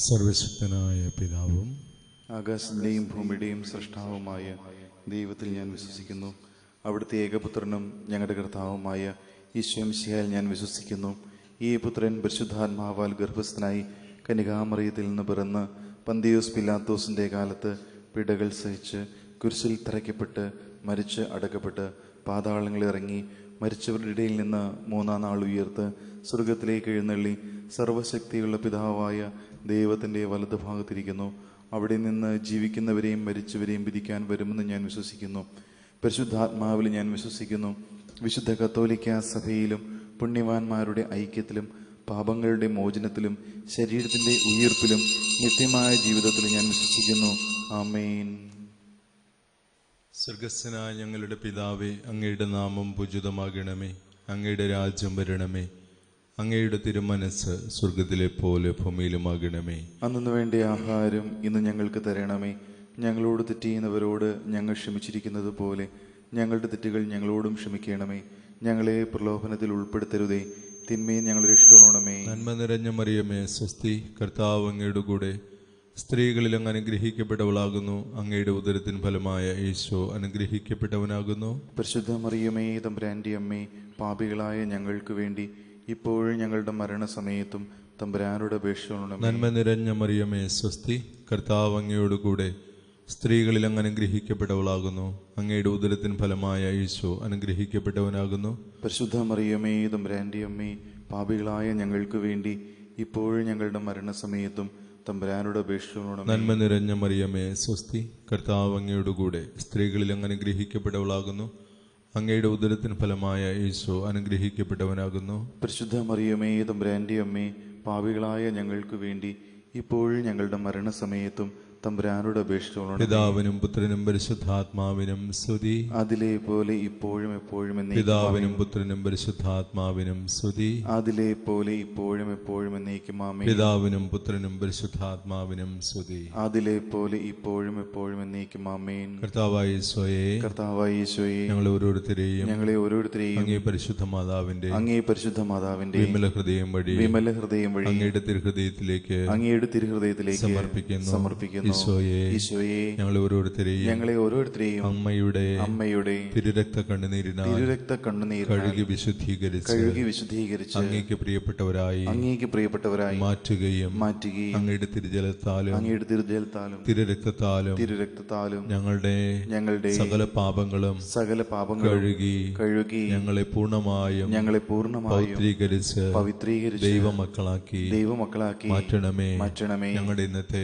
സർവശക്തനായ പിതാവും ആകാശത്തിൻ്റെയും ഭൂമിയുടെയും സൃഷ്ടാവുമായ ദൈവത്തിൽ ഞാൻ വിശ്വസിക്കുന്നു. അവിടുത്തെ ഏകപുത്രനും ഞങ്ങളുടെ കർത്താവുമായ ഈശോമിശിഹായിൽ ഞാൻ വിശ്വസിക്കുന്നു. ഈ പുത്രൻ പരിശുദ്ധാത്മാവാൽ ഗർഭസ്ഥനായി കന്യകാമറിയത്തിൽ നിന്ന് പിറന്ന് പന്തിയോസ് പിലാത്തോസിൻ്റെ കാലത്ത് പിടകൾ സഹിച്ച് കുരിശിൽ തറയ്ക്കപ്പെട്ട് മരിച്ച് അടക്കപ്പെട്ട് പാതാളങ്ങളിൽ ഇറങ്ങി മരിച്ചവരുടെ ഇടയിൽ നിന്ന് മൂന്നാം നാൾ ഉയർത്ത് സ്വർഗത്തിലേക്ക് എഴുന്നള്ളി സർവശക്തിയുള്ള പിതാവായ ദൈവത്തിൻ്റെ വലതുഭാഗത്തിരിക്കുന്നു. അവിടെ നിന്ന് ജീവിക്കുന്നവരെയും മരിച്ചവരെയും വിധിക്കാൻ വരുമെന്ന് ഞാൻ വിശ്വസിക്കുന്നു. പരിശുദ്ധാത്മാവിൽ ഞാൻ വിശ്വസിക്കുന്നു. വിശുദ്ധ കത്തോലിക്ക സഭയിലും പുണ്യവാന്മാരുടെ ഐക്യത്തിലും പാപങ്ങളുടെ മോചനത്തിലും ശരീരത്തിൻ്റെ ഉയിർപ്പിലും നിത്യമായ ജീവിതത്തിലും ഞാൻ വിശ്വസിക്കുന്നു. ആമേൻ. സ്വർഗസ്ഥനായ ഞങ്ങളുടെ പിതാവേ, അങ്ങയുടെ നാമം പൂജിതമാകണമേ. അങ്ങയുടെ രാജ്യം വരണമേ. അങ്ങയുടെ തിരുമനസ് സ്വർഗത്തിലെ പോലെ ഭൂമിയിലുമാകണമേ. അന്നു വേണ്ട ആഹാരം ഇന്ന് ഞങ്ങൾക്ക് തരണമേ. ഞങ്ങളോട് തെറ്റ് ചെയ്യുന്നവരോട് ഞങ്ങൾ ക്ഷമിച്ചിരിക്കുന്നത് പോലെ ഞങ്ങളുടെ തെറ്റുകൾ ഞങ്ങളോടും ക്ഷമിക്കണമേ. ഞങ്ങളെ പ്രലോഭനത്തിൽ ഉൾപ്പെടുത്തരുതേ, തിന്മയെ ഞങ്ങൾ രക്ഷിക്കണമേ. നന്മ നിറഞ്ഞ മറിയമേ, സ്വസ്തി, കർത്താവ് അങ്ങയുടെ കൂടെ സ്ത്രീകളിൽ അങ്ങ് അനുഗ്രഹിക്കപ്പെട്ടവളാകുന്നു. അങ്ങയുടെ ഉദരത്തിൻ ഫലമായ ഈശോ അനുഗ്രഹിക്കപ്പെട്ടവനാകുന്നു. പരിശുദ്ധ മറിയമേ, തമ്പുരാന്റെ അമ്മേ, പാപികളായ ഞങ്ങൾക്ക് വേണ്ടി ഇപ്പോഴും ഞങ്ങളുടെ മരണസമയത്തും തമ്പുരാനോട് അപേക്ഷിക്കണമേ. നന്മ നിറഞ്ഞ മറിയമേ, സ്വസ്തി, കർത്താവ് അങ്ങയോട് കൂടെ സ്ത്രീകളിൽ അങ്ങ് അനുഗ്രഹിക്കപ്പെട്ടവളാകുന്നു. അങ്ങയുടെ ഉദരത്തിൻ ഫലമായ ഈശോ അനുഗ്രഹിക്കപ്പെട്ടവനാകുന്നു. പരിശുദ്ധ മറിയമേ, തമ്പുരാന്റെ അമ്മേ, പാപികളായ ഞങ്ങൾക്ക് വേണ്ടി ഇപ്പോഴും ഞങ്ങളുടെ മരണസമയത്തും തമ്പുരാനോട് അപേക്ഷിക്കണമേ. നന്മ നിറഞ്ഞ മറിയമേ, സ്വസ്തി, കർത്താവ് അങ്ങയോട് കൂടെ സ്ത്രീകളിൽ അങ്ങ് അനുഗ്രഹിക്കപ്പെട്ടവളാകുന്നു. അങ്ങയുടെ ഉദരത്തിൻ ഫലമായ ഈശോ അനുഗ്രഹിക്കപ്പെട്ടവനാകുന്നു. പരിശുദ്ധ മറിയമേ, തമ്പുരാന്റെ അമ്മേ, പാപികളായ ഞങ്ങൾക്ക് വേണ്ടി ഇപ്പോഴും ഞങ്ങളുടെ മരണസമയത്തും തമ്പുരാനോട് അപേക്ഷിച്ചോളണം. പിതാവിനും പുത്രനും പരിശുദ്ധാത്മാവിനും സ്തുതി. അതിലെ പോലെ ഇപ്പോഴും എപ്പോഴും പിതാവിനും പുത്രനും പരിശുദ്ധാത്മാവിനും സ്തുതി. അതിലെ പോലെ ഇപ്പോഴും എപ്പോഴും എന്നേക്കും ആമേൻ. പിതാവിനും പുത്രനും പരിശുദ്ധാത്മാവിനും സ്തുതി. അതിലെ പോലെ ഇപ്പോഴും എപ്പോഴും എന്നേക്കും ആമേൻ. കർത്താവായ ഈശോയെ, കർത്താവായ ഈശോയെ, ഞങ്ങളെ ഓരോരുത്തരെയും അങ്ങേ പരിശുദ്ധ മാതാവിന്റെ വിമല ഹൃദയം വഴി അങ്ങയുടെ തിരുഹൃദയത്തിലേക്ക് സമർപ്പിക്കുന്നു. ഈശോയെ, ഞങ്ങളെ ഓരോരുത്തരെയും അമ്മയുടെ തിരുരക്ത കണ്ണുനീരിനാൽ കഴുകി വിശുദ്ധീകരിച്ച് അങ്ങേക്ക് പ്രിയപ്പെട്ടവരായി മാറ്റുകയും അങ്ങയുടെ തിരുജലത്താലും തിരുരക്തത്താലും ഞങ്ങളുടെ സകല പാപങ്ങളും കഴുകി ഞങ്ങളെ പൂർണ്ണമായും പവിത്രീകരിച്ച് ദൈവമക്കളാക്കി മാറ്റണമേ. ഞങ്ങളുടെ ഇന്നത്തെ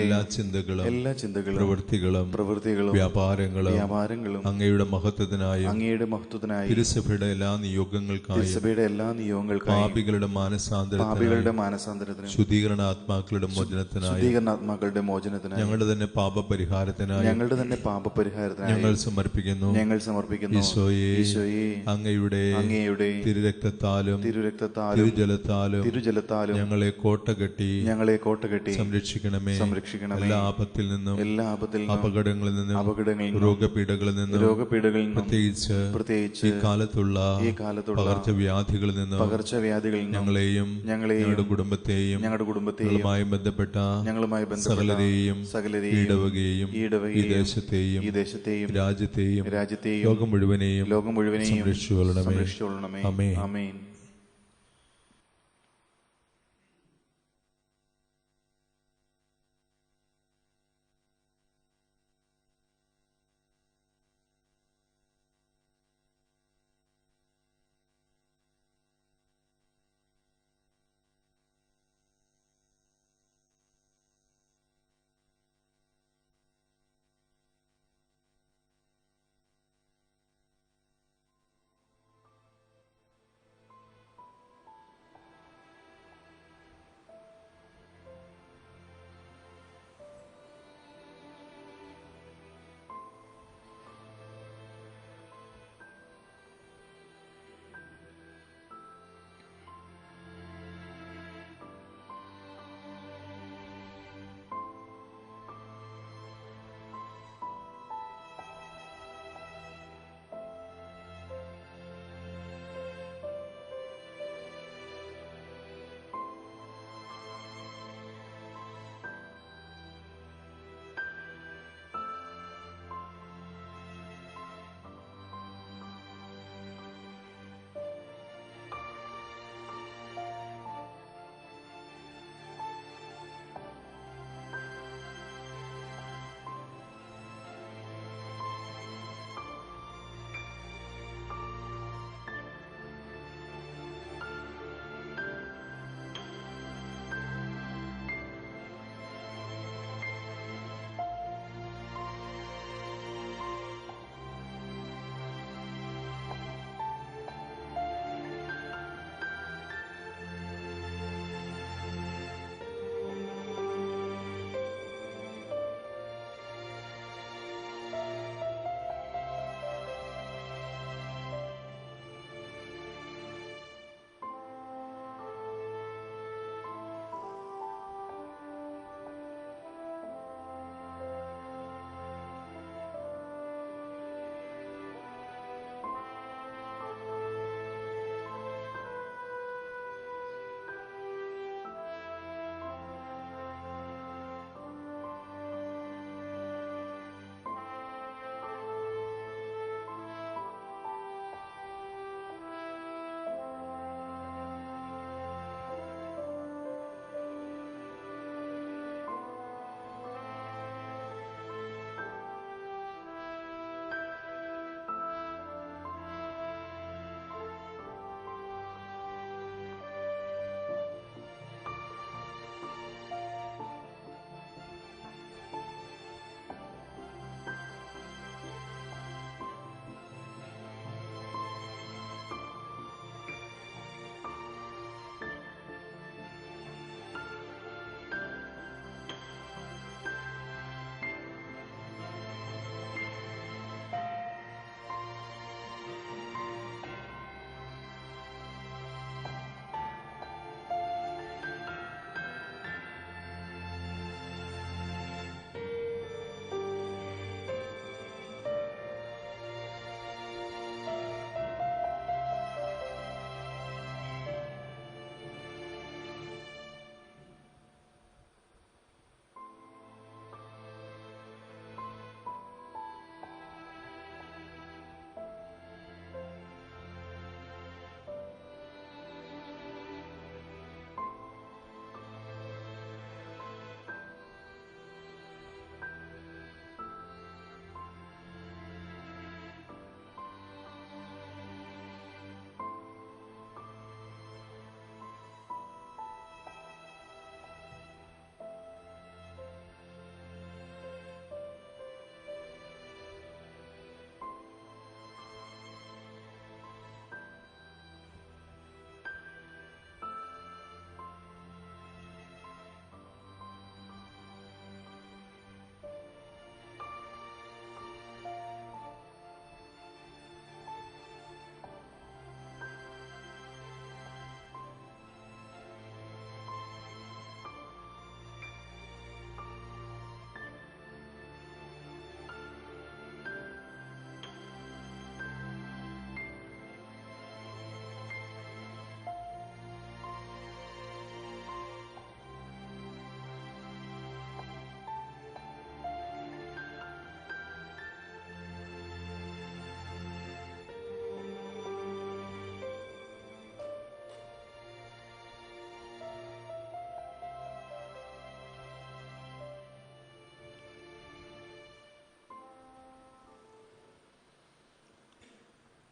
എല്ലാ ചിന്തകളും പ്രവൃത്തികളും വ്യാപാരങ്ങളും അങ്ങയുടെ മഹത്വത്തിനായും തിരുസഭയുടെ എല്ലാ നിയോഗങ്ങൾക്കായും പാപികളുടെ മാനസാന്തരത്തിനും ശുദ്ധീകരണ ആത്മാക്കളുടെ മോചനത്തിനായും ഞങ്ങളുടെ തന്നെ പാപപരിഹാരത്തിനായി ഞങ്ങൾ സമർപ്പിക്കുന്നു. ഈശോയെ, അങ്ങയുടെ തിരുരക്തത്താലും തിരുജലത്താലും ഞങ്ങളെ കോട്ടകെട്ടി സംരക്ഷിക്കണമേ. എല്ലാ ആപത്തിൽ നിന്നും അപകടങ്ങളിൽ നിന്നും രോഗപീഠകളിൽ നിന്നും പ്രത്യേകിച്ച് ഈ കാലത്തുള്ള പകർച്ചവ്യാധികളിൽ നിന്നും ഞങ്ങളെയും ഞങ്ങളുടെ കുടുംബത്തെയും ബന്ധപ്പെട്ട സകലരെയും ഇടവകയെയും ഈ ദേശത്തെയും രാജ്യത്തെയും ലോകം മുഴുവനെയും സംരക്ഷിച്ചുകൊള്ളണമേ. ആമേൻ.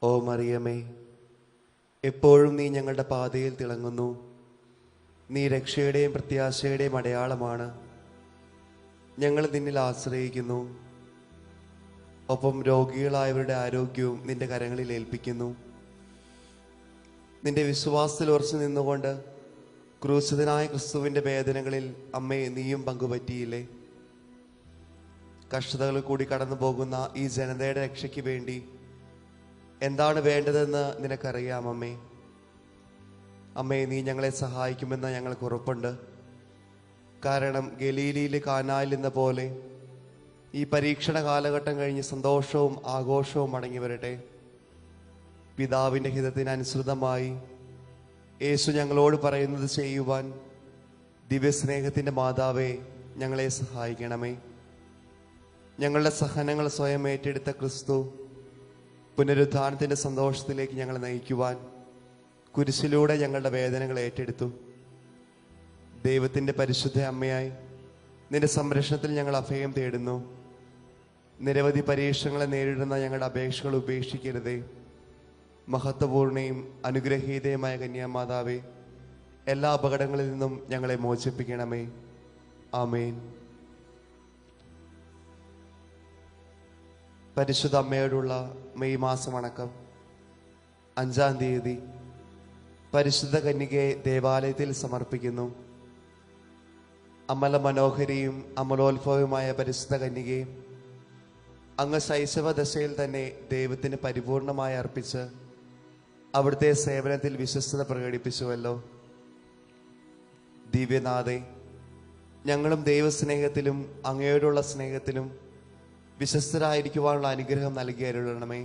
ഓ മറിയമേ, എപ്പോഴും നീ ഞങ്ങളുടെ പാതയിൽ തിളങ്ങുന്നു. നീ രക്ഷയുടെയും പ്രത്യാശയുടെയും അടയാളമാണ്. ഞങ്ങൾ നിന്നിൽ ആശ്രയിക്കുന്നു. ഒപ്പം രോഗികളായവരുടെ ആരോഗ്യവും നിന്റെ കരങ്ങളിൽ ഏൽപ്പിക്കുന്നു. നിന്റെ വിശ്വാസത്തിൽ ഉറച്ചു നിന്നുകൊണ്ട് ക്രൂശിതനായ ക്രിസ്തുവിൻ്റെ വേദനകളിൽ അമ്മേ നീയും പങ്കുപറ്റിയില്ലേ? കഷ്ടതകളിൽ കൂടി കടന്നു പോകുന്ന ഈ ജനതയുടെ രക്ഷയ്ക്ക് വേണ്ടി എന്താണ് വേണ്ടതെന്ന് നിനക്കറിയാം അമ്മേ. അമ്മേ, നീ ഞങ്ങളെ സഹായിക്കുമെന്ന് ഞങ്ങൾക്ക് ഉറപ്പുണ്ട്. കാരണം ഗലീലയിലെ കാനായിൽ എന്ന പോലെ ഈ പരീക്ഷണ കാലഘട്ടം കഴിഞ്ഞ് സന്തോഷവും ആഘോഷവും മടങ്ങി വരട്ടെ. പിതാവിൻ്റെ ഹിതത്തിനനുസൃതമായി യേശു ഞങ്ങളോട് പറയുന്നത് ചെയ്യുവാൻ ദിവ്യസ്നേഹത്തിൻ്റെ മാതാവേ ഞങ്ങളെ സഹായിക്കണമേ. ഞങ്ങളുടെ സഹനങ്ങൾ സ്വയം ഏറ്റെടുത്ത ക്രിസ്തു പുനരുദ്ധാനത്തിൻ്റെ സന്തോഷത്തിലേക്ക് ഞങ്ങളെ നയിക്കുവാൻ കുരിശിലൂടെ ഞങ്ങളുടെ വേദനകൾ ഏറ്റെടുത്തു. ദൈവത്തിൻ്റെ പരിശുദ്ധ അമ്മയായി നിന്റെ സംരക്ഷണത്തിൽ ഞങ്ങൾ അഭയം തേടുന്നു. നിരവധി പരീക്ഷണങ്ങളെ നേരിടുന്ന ഞങ്ങളുടെ അപേക്ഷകൾ ഉപേക്ഷിക്കരുതേ. മഹത്വപൂർണയും അനുഗ്രഹീതയുമായ കന്യാമാതാവേ, എല്ലാ അപകടങ്ങളിൽ നിന്നും ഞങ്ങളെ മോചിപ്പിക്കണമേ. ആമേൻ. പരിശുദ്ധ അമ്മയോടുള്ള മെയ് മാസം വണക്കം. 5-ാം തീയതി പരിശുദ്ധ കന്യകയെ ദേവാലയത്തിൽ സമർപ്പിക്കുന്നു. അമല മനോഹരിയും അമലോത്ഭവവുമായ പരിശുദ്ധ കന്യകയെ അങ്ങ് ശൈശവ ദശയിൽ തന്നെ ദൈവത്തിന് പരിപൂർണമായി അർപ്പിച്ച് അവിടുത്തെ സേവനത്തിൽ വിശ്വസ്തത പ്രകടിപ്പിച്ചുവല്ലോ. ദിവ്യനാഥേ, ഞങ്ങളും ദൈവസ്നേഹത്തിലും അങ്ങയോടുള്ള സ്നേഹത്തിലും വിശ്വസ്തരായിരിക്കുവാനുള്ള അനുഗ്രഹം നൽകി അരുളണമേ.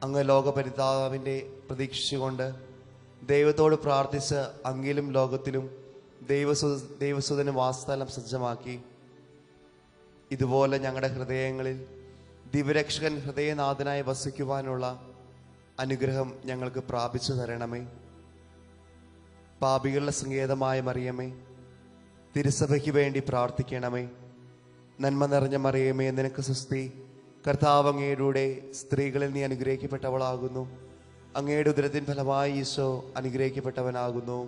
അങ്ങ് ലോകപരിതാവിൻ്റെ പ്രതീക്ഷിച്ചുകൊണ്ട് ദൈവത്തോട് പ്രാർത്ഥിച്ച് അങ്ങിലും ലോകത്തിലും ദൈവസുതന് വാസസ്ഥലം സജ്ജമാക്കി. ഇതുപോലെ ഞങ്ങളുടെ ഹൃദയങ്ങളിൽ ദിവ്യരക്ഷകൻ ഹൃദയനാഥനായി വസിക്കുവാനുള്ള അനുഗ്രഹം ഞങ്ങൾക്ക് പ്രാപിച്ചു തരണമേ. പാപികളുടെ സങ്കേതമായ മറിയമേ, തിരുസഭയ്ക്ക് വേണ്ടി പ്രാർത്ഥിക്കണമേ. നന്മ നിറഞ്ഞ മറിയമേ, നിനക്ക് സ്തുതി. കർത്താവ് അങ്ങയുടെ സ്ത്രീകളിൽ നീ അനുഗ്രഹിക്കപ്പെട്ടവളാകുന്നു. അങ്ങയുടെ ഉദരത്തിൻ ഫലമായി ഈശോ അനുഗ്രഹിക്കപ്പെട്ടവനാകുന്നു.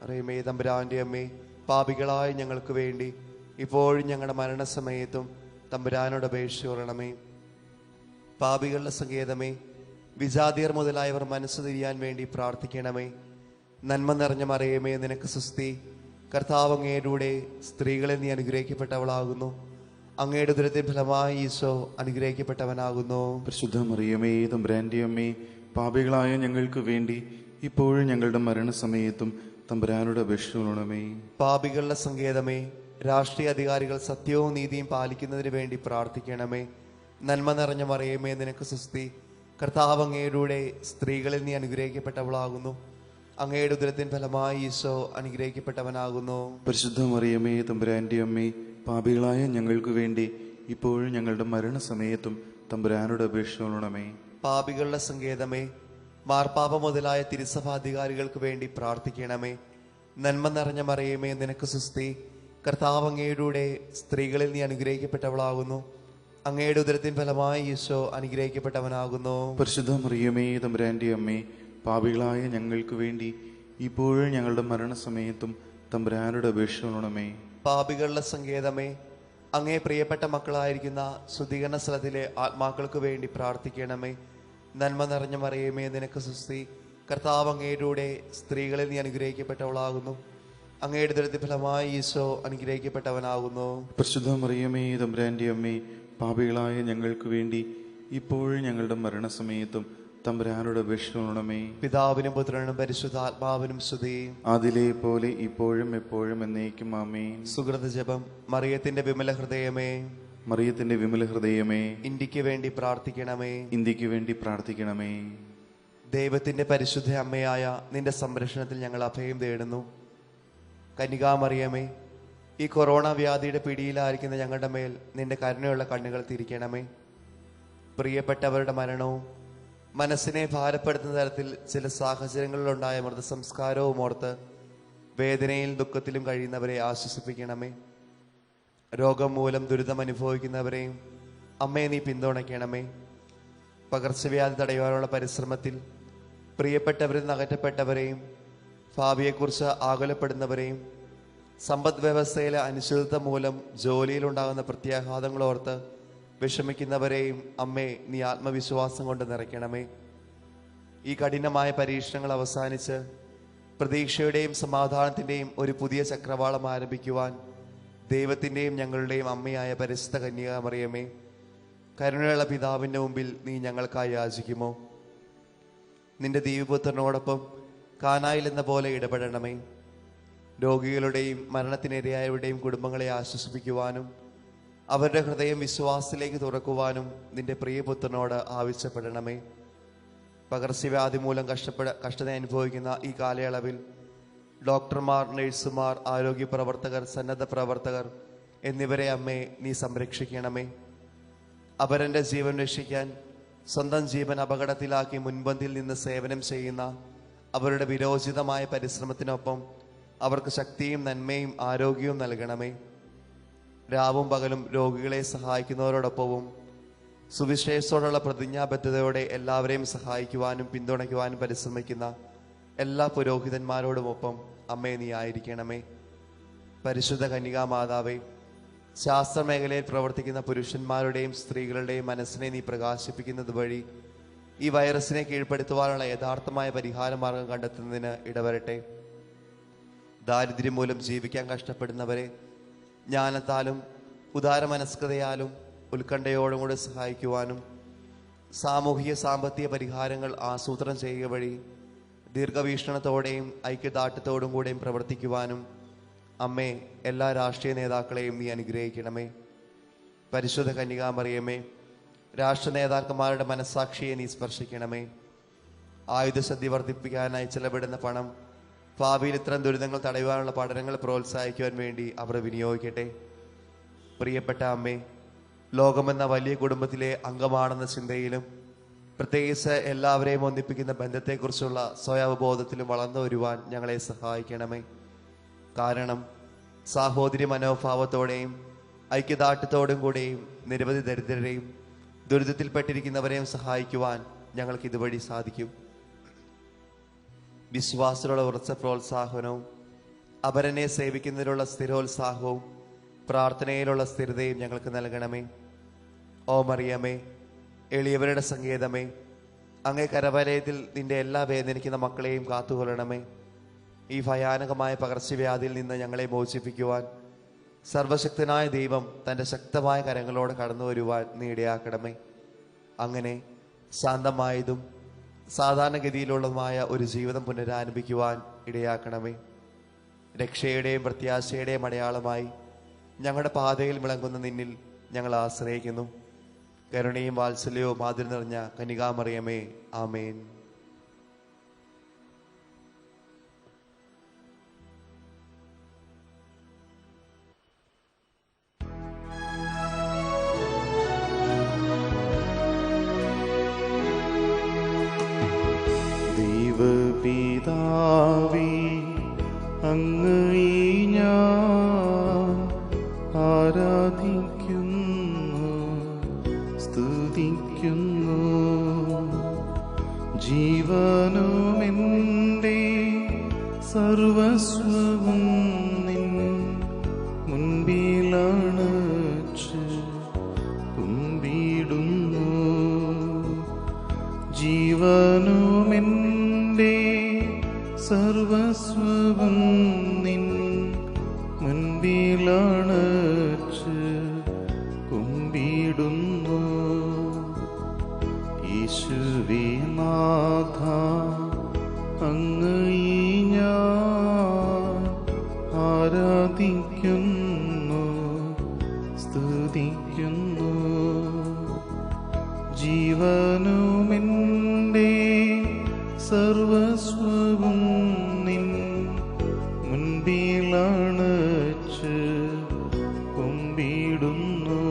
മറിയമേ, തമ്പുരാൻ്റെ അമ്മേ, പാപികളായ ഞങ്ങൾക്ക് വേണ്ടി ഇപ്പോഴും ഞങ്ങളുടെ മരണസമയത്തും തമ്പുരാനോട് അപേക്ഷിച്ചുകൊള്ളണമേ. പാപികളുടെ സങ്കേതമേ, വിജാതിയർ മുതലായവർ മനസ്സ് തിരിയാൻ വേണ്ടി പ്രാർത്ഥിക്കണമേ. നന്മ നിറഞ്ഞ മറിയമേ, നിനക്ക് സ്തുതി. കർത്താവ് അങ്ങയുടെ സ്ത്രീകളിൽ നീ അനുഗ്രഹിക്കപ്പെട്ടവളാകുന്നു. അങ്ങയുടെ ഉദരത്തിൻ ഫലമായി ഈശോ അനുഗ്രഹിക്കപ്പെട്ടവനാകുന്നു. പരിശുദ്ധ മറിയമേ, തമ്പുരാൻ്റെ അമ്മേ, പാപികളായ ഞങ്ങൾക്ക് വേണ്ടി ഇപ്പോഴും ഞങ്ങളുടെ മരണസമയത്തും തമ്പുരാനോട് അപേക്ഷിച്ചുകൊള്ളണമേ. പാപികളുടെ സങ്കേതമേ, രാഷ്ട്രീയ അധികാരികൾ സത്യവും നീതിയും പാലിക്കുന്നതിന് വേണ്ടി പ്രാർത്ഥിക്കണമേ. നന്മ നിറഞ്ഞ മറിയമേ, നിനക്ക് സ്തുതി. കർത്താവ് അങ്ങയുടെ സ്ത്രീകളിൽ നീ അനുഗ്രഹിക്കപ്പെട്ടവളാകുന്നു. അങ്ങയുടെ ഉദരത്തിൻ ഫലമായി ഈശോ അനുഗ്രഹിക്കപ്പെട്ടവനാകുന്നു. പരിശുദ്ധ മറിയമേ, തമ്പുരാൻ്റെ അമ്മേ, പാപികളായ ഞങ്ങൾക്ക് വേണ്ടി ഇപ്പോഴും ഞങ്ങളുടെ മരണസമയത്തും തമ്പുരാനോട് അപേക്ഷിച്ചുകൊള്ളണമേ. പാപികളുടെ സങ്കേതമേ, മാർപ്പാപ മുതലായ തിരുസഭാധികാരികൾക്ക് വേണ്ടി പ്രാർത്ഥിക്കണമേ. നന്മ നിറഞ്ഞ മറിയമേ, നിനക്ക് സ്തുതി. കർത്താവ് അങ്ങയുടെ സ്ത്രീകളിൽ നീ അനുഗ്രഹിക്കപ്പെട്ടവളാകുന്നു. അങ്ങയുടെ ഉദരത്തിൻ ഫലമായി ഈശോ അനുഗ്രഹിക്കപ്പെട്ടവനാകുന്നു. പരിശുദ്ധ മറിയമേ, തമ്പുരാൻ്റെ അമ്മേ, പാപികളായ ഞങ്ങൾക്ക് വേണ്ടി ഇപ്പോഴും ഞങ്ങളുടെ മരണസമയത്തും തമ്പുരാനോട് അപേക്ഷിച്ചുകൊള്ളണമേ. പാപികളുടെ സങ്കേതമേ, അങ്ങേ പ്രിയപ്പെട്ട മക്കളായിരിക്കുന്ന ശുദ്ധീകരണ സ്ഥലത്തിലെ ആത്മാക്കൾക്ക് വേണ്ടി പ്രാർത്ഥിക്കണമേ. നന്മ നിറഞ്ഞ മറിയമേ, നിനക്ക് സ്തുതി. കർത്താവ് അങ്ങയുടെ സ്ത്രീകളിൽ നീ അനുഗ്രഹിക്കപ്പെട്ടവളാകുന്നു. അങ്ങയുടെ ഉദരത്തിൻ ഫലമായി ഈശോ അനുഗ്രഹിക്കപ്പെട്ടവനാകുന്നു. പരിശുദ്ധ മറിയമേ, തമ്പുരാൻ്റെ അമ്മേ, പാപികളായ ഞങ്ങൾക്ക് വേണ്ടി ഇപ്പോഴും ഞങ്ങളുടെ മരണസമയത്തും തമ്പുരാനോട് അപേക്ഷിച്ചുകൊള്ളണമേ. പിതാവിനും പുത്രനും പരിശുദ്ധാത്മാവിനും സ്തുതി. അതിലെ പോലെ ഇപ്പോഴും എപ്പോഴും എന്നേക്കും ആമേൻ. സുഹൃത ജപം. മറിയത്തിന്റെ വിമല ഹൃദയമേ, മറിയത്തിന്റെ വിമല ഹൃദയമേ, ഇന്ത്യക്ക് വേണ്ടി പ്രാർത്ഥിക്കണമേ. ഇന്ത്യക്ക് വേണ്ടി പ്രാർത്ഥിക്കണമേ. ദൈവത്തിന്റെ പരിശുദ്ധ അമ്മയായ നിന്റെ സംരക്ഷണത്തിൽ ഞങ്ങൾ അഭയം തേടുന്നു. കന്യകാമറിയമേ, ഈ കൊറോണ വ്യാധിയുടെ പിടിയിലായിരിക്കുന്ന ഞങ്ങളുടെ മേൽ നിന്റെ കരുണയുള്ള കണ്ണുകൾ തിരിക്കണമേ. പ്രിയപ്പെട്ടവരുടെ മരണവും മനസ്സിനെ ഭാരപ്പെടുത്തുന്ന തരത്തിൽ ചില സാഹചര്യങ്ങളിലുണ്ടായ മൃതസംസ്കാരവും ഓർത്ത് വേദനയിലും ദുഃഖത്തിലും കഴിയുന്നവരെ ആശ്വസിപ്പിക്കണമേ. രോഗം മൂലം ദുരിതം അനുഭവിക്കുന്നവരെയും അമ്മയെ നീ പിന്തുണയ്ക്കണമേ. പകർച്ചവ്യാധി തടയുവാനുള്ള പരിശ്രമത്തിൽ പ്രിയപ്പെട്ടവരിൽ നിന്ന് അകറ്റപ്പെട്ടവരെയും ഭാവിയെക്കുറിച്ച് ആകുലപ്പെടുന്നവരെയും സമ്പദ് വ്യവസ്ഥയിലെ അനിശ്ചിതത്വം മൂലം ജോലിയിലുണ്ടാകുന്ന പ്രത്യാഘാതങ്ങളോർത്ത് വിഷമിക്കുന്നവരെയും അമ്മേ നീ ആത്മവിശ്വാസം കൊണ്ട് നിറയ്ക്കണമേ. ഈ കഠിനമായ പരീക്ഷണങ്ങൾ അവസാനിച്ച് പ്രതീക്ഷയുടെയും സമാധാനത്തിൻ്റെയും ഒരു പുതിയ ചക്രവാളം ആരംഭിക്കുവാൻ ദൈവത്തിൻ്റെയും ഞങ്ങളുടെയും അമ്മയായ പരിശുദ്ധ കന്യകാമറിയമേ, കരുണയുള്ള പിതാവിൻ്റെ മുമ്പിൽ നീ ഞങ്ങൾക്കായി യാചിക്കുമോ? നിന്റെ ദിവ്യപുത്രനോടൊപ്പം കാനായിൽ എന്ന പോലെ ഇടപെടണമേ. രോഗികളുടെയും മരണത്തിനിരയായവരുടെയും കുടുംബങ്ങളെ ആശ്വസിപ്പിക്കുവാനും അവരുടെ ഹൃദയം വിശ്വാസത്തിലേക്ക് തുറക്കുവാനും നിന്റെ പ്രിയപുത്രനോട് ആവശ്യപ്പെടണമേ. പകർച്ചവ്യാധി മൂലം കഷ്ടത അനുഭവിക്കുന്ന ഈ കാലയളവിൽ ഡോക്ടർമാർ, നഴ്സുമാർ, ആരോഗ്യ പ്രവർത്തകർ, സന്നദ്ധ പ്രവർത്തകർ എന്നിവരെ അമ്മേ നീ സംരക്ഷിക്കണമേ. അപരന്റെ ജീവൻ രക്ഷിക്കാൻ സ്വന്തം ജീവൻ അപകടത്തിലാക്കി മുൻപന്തിയിൽ നിന്ന് സേവനം ചെയ്യുന്ന അവരുടെ വിരോചിതമായ പരിശ്രമത്തിനൊപ്പം അവർക്ക് ശക്തിയും നന്മയും ആരോഗ്യവും നൽകണമേ. രാവും പകലും രോഗികളെ സഹായിക്കുന്നവരോടൊപ്പവും സുവിശേഷത്തോടുള്ള പ്രതിജ്ഞാബദ്ധതയോടെ എല്ലാവരെയും സഹായിക്കുവാനും പിന്തുണയ്ക്കുവാനും പരിശ്രമിക്കുന്ന എല്ലാ പുരോഹിതന്മാരോടുമൊപ്പം അമ്മേ നീ ആയിരിക്കണമേ. പരിശുദ്ധ കന്യകാമാതാവേ, ശാസ്ത്രമേഖലയിൽ പ്രവർത്തിക്കുന്ന പുരുഷന്മാരുടെയും സ്ത്രീകളുടെയും മനസ്സിനെ നീ പ്രകാശിപ്പിക്കുന്നത് വഴി ഈ വൈറസിനെ കീഴ്പ്പെടുത്തുവാനുള്ള യഥാർത്ഥമായ പരിഹാരമാർഗം കണ്ടെത്തുന്നതിന് ഇടവരട്ടെ. ദാരിദ്ര്യം മൂലം ജീവിക്കാൻ കഷ്ടപ്പെടുന്നവരെ ജ്ഞാനത്താലും ഉദാരമനസ്കതയാലും ഉത്കണ്ഠയോടും കൂടെ സഹായിക്കുവാനും സാമൂഹിക സാമ്പത്തിക പരിഹാരങ്ങൾ ആസൂത്രണം ചെയ്യുക വഴി ദീർഘവീക്ഷണത്തോടെയും ഐക്യദാർഢ്യത്തോടും കൂടെയും പ്രവർത്തിക്കുവാനും അമ്മേ എല്ലാ രാഷ്ട്രീയ നേതാക്കളെയും നീ അനുഗ്രഹിക്കണമേ. പരിശുദ്ധ കന്യകാമറിയമേ, രാഷ്ട്ര നേതാക്കന്മാരുടെ മനസ്സാക്ഷിയെ നീ സ്പർശിക്കണമേ. ആയുധശക്തി വർദ്ധിപ്പിക്കാനായി ചെലവിടുന്ന പണം ഭാവിയിൽ ഇത്തരം ദുരിതങ്ങൾ തടയുവാനുള്ള പഠനങ്ങൾ പ്രോത്സാഹിക്കുവാൻ വേണ്ടി അവർ വിനിയോഗിക്കട്ടെ. പ്രിയപ്പെട്ട അമ്മേ, ലോകമെന്ന വലിയ കുടുംബത്തിലെ അംഗമാണെന്ന ചിന്തയിലും പ്രത്യേകിച്ച് എല്ലാവരെയും ഒന്നിപ്പിക്കുന്ന ബന്ധത്തെക്കുറിച്ചുള്ള സ്വയവബോധത്തിലും വളർന്നു വരുവാൻ ഞങ്ങളെ സഹായിക്കണമേ. കാരണം സാഹോദര്യ മനോഭാവത്തോടെയും ഐക്യദാർഢ്യത്തോടും കൂടെയും നിരവധി ദരിദ്രരെയും ദുരിതത്തിൽപ്പെട്ടിരിക്കുന്നവരെയും സഹായിക്കുവാൻ ഞങ്ങൾക്ക് ഇതുവഴി സാധിക്കും. വിശ്വാസത്തിലുള്ള ഉറച്ച പ്രോത്സാഹനവും അപരനെ സേവിക്കുന്നതിനുള്ള സ്ഥിരോത്സാഹവും പ്രാർത്ഥനയിലുള്ള സ്ഥിരതയും ഞങ്ങൾക്ക് നൽകണമേ. ഓ മറിയമേ, എളിയവരുടെ സങ്കേതമേ, അങ്ങേ കരവലയത്തിൽ നിന്റെ എല്ലാ വേദനിക്കുന്ന മക്കളെയും കാത്തുകൊള്ളണമേ. ഈ ഭയാനകമായ പകർച്ചവ്യാധിയിൽ നിന്ന് ഞങ്ങളെ മോചിപ്പിക്കുവാൻ സർവശക്തനായ ദൈവം തൻ്റെ ശക്തമായ കരങ്ങളോട് കടന്നു വരുവാൻ നീ ഇടയാക്കണമേ. അങ്ങനെ ശാന്തമായതും സാധാരണഗതിയിലുള്ളതുമായ ഒരു ജീവിതം പുനരാരംഭിക്കുവാൻ ഇടയാക്കണമേ. രക്ഷയുടെയും പ്രത്യാശയുടെയും അടയാളമായി ഞങ്ങളുടെ പാതയിൽ വിളങ്ങുന്ന നിന്നിൽ ഞങ്ങൾ ആശ്രയിക്കുന്നു. കരുണയും വാത്സല്യവും മാതിരി നിറഞ്ഞ കന്യകാമറിയമേ, ആമേൻ. ദൈവപിതാവേ, അങ്ങയെ ഞാൻ ആരാധിക്കുന്നു, സ്തുതിക്കുന്നു. ജീവനുമെൻ്റെ സർവസ്വവും നിൻ മുൻപിലണച്ച് കുമ്പിടുന്നു. ജീവനുമെൻ്റെ സർവസ്വവും നിൻ മുൻപിലണച്ച് കുമ്പിടുന്നു. യേശുവേ നാഥ, അങ്ങയെ ഞാൻ ആരാധിക്കുന്നു, സ്തുതിക്കുന്നു. ജീവനുമെൻ്റെ സർവസ്വവും നിൻ മുൻപിലണച്ച് കുമ്പിടുന്നു.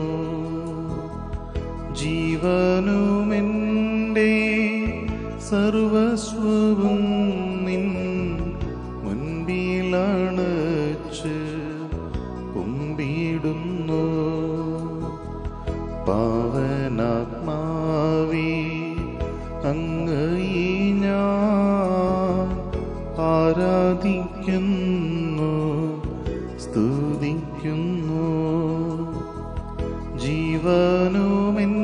ജീവനുമെൻ്റെ സർവസ്വവും നിൻ മുൻപിലണച്ച് കുമ്പിടുന്നു. പാവനാത്മാവേ, സ്തുതിക്കുന്നു സ്തുതിക്കുന്നു. ജീവനുമെൻ്റെ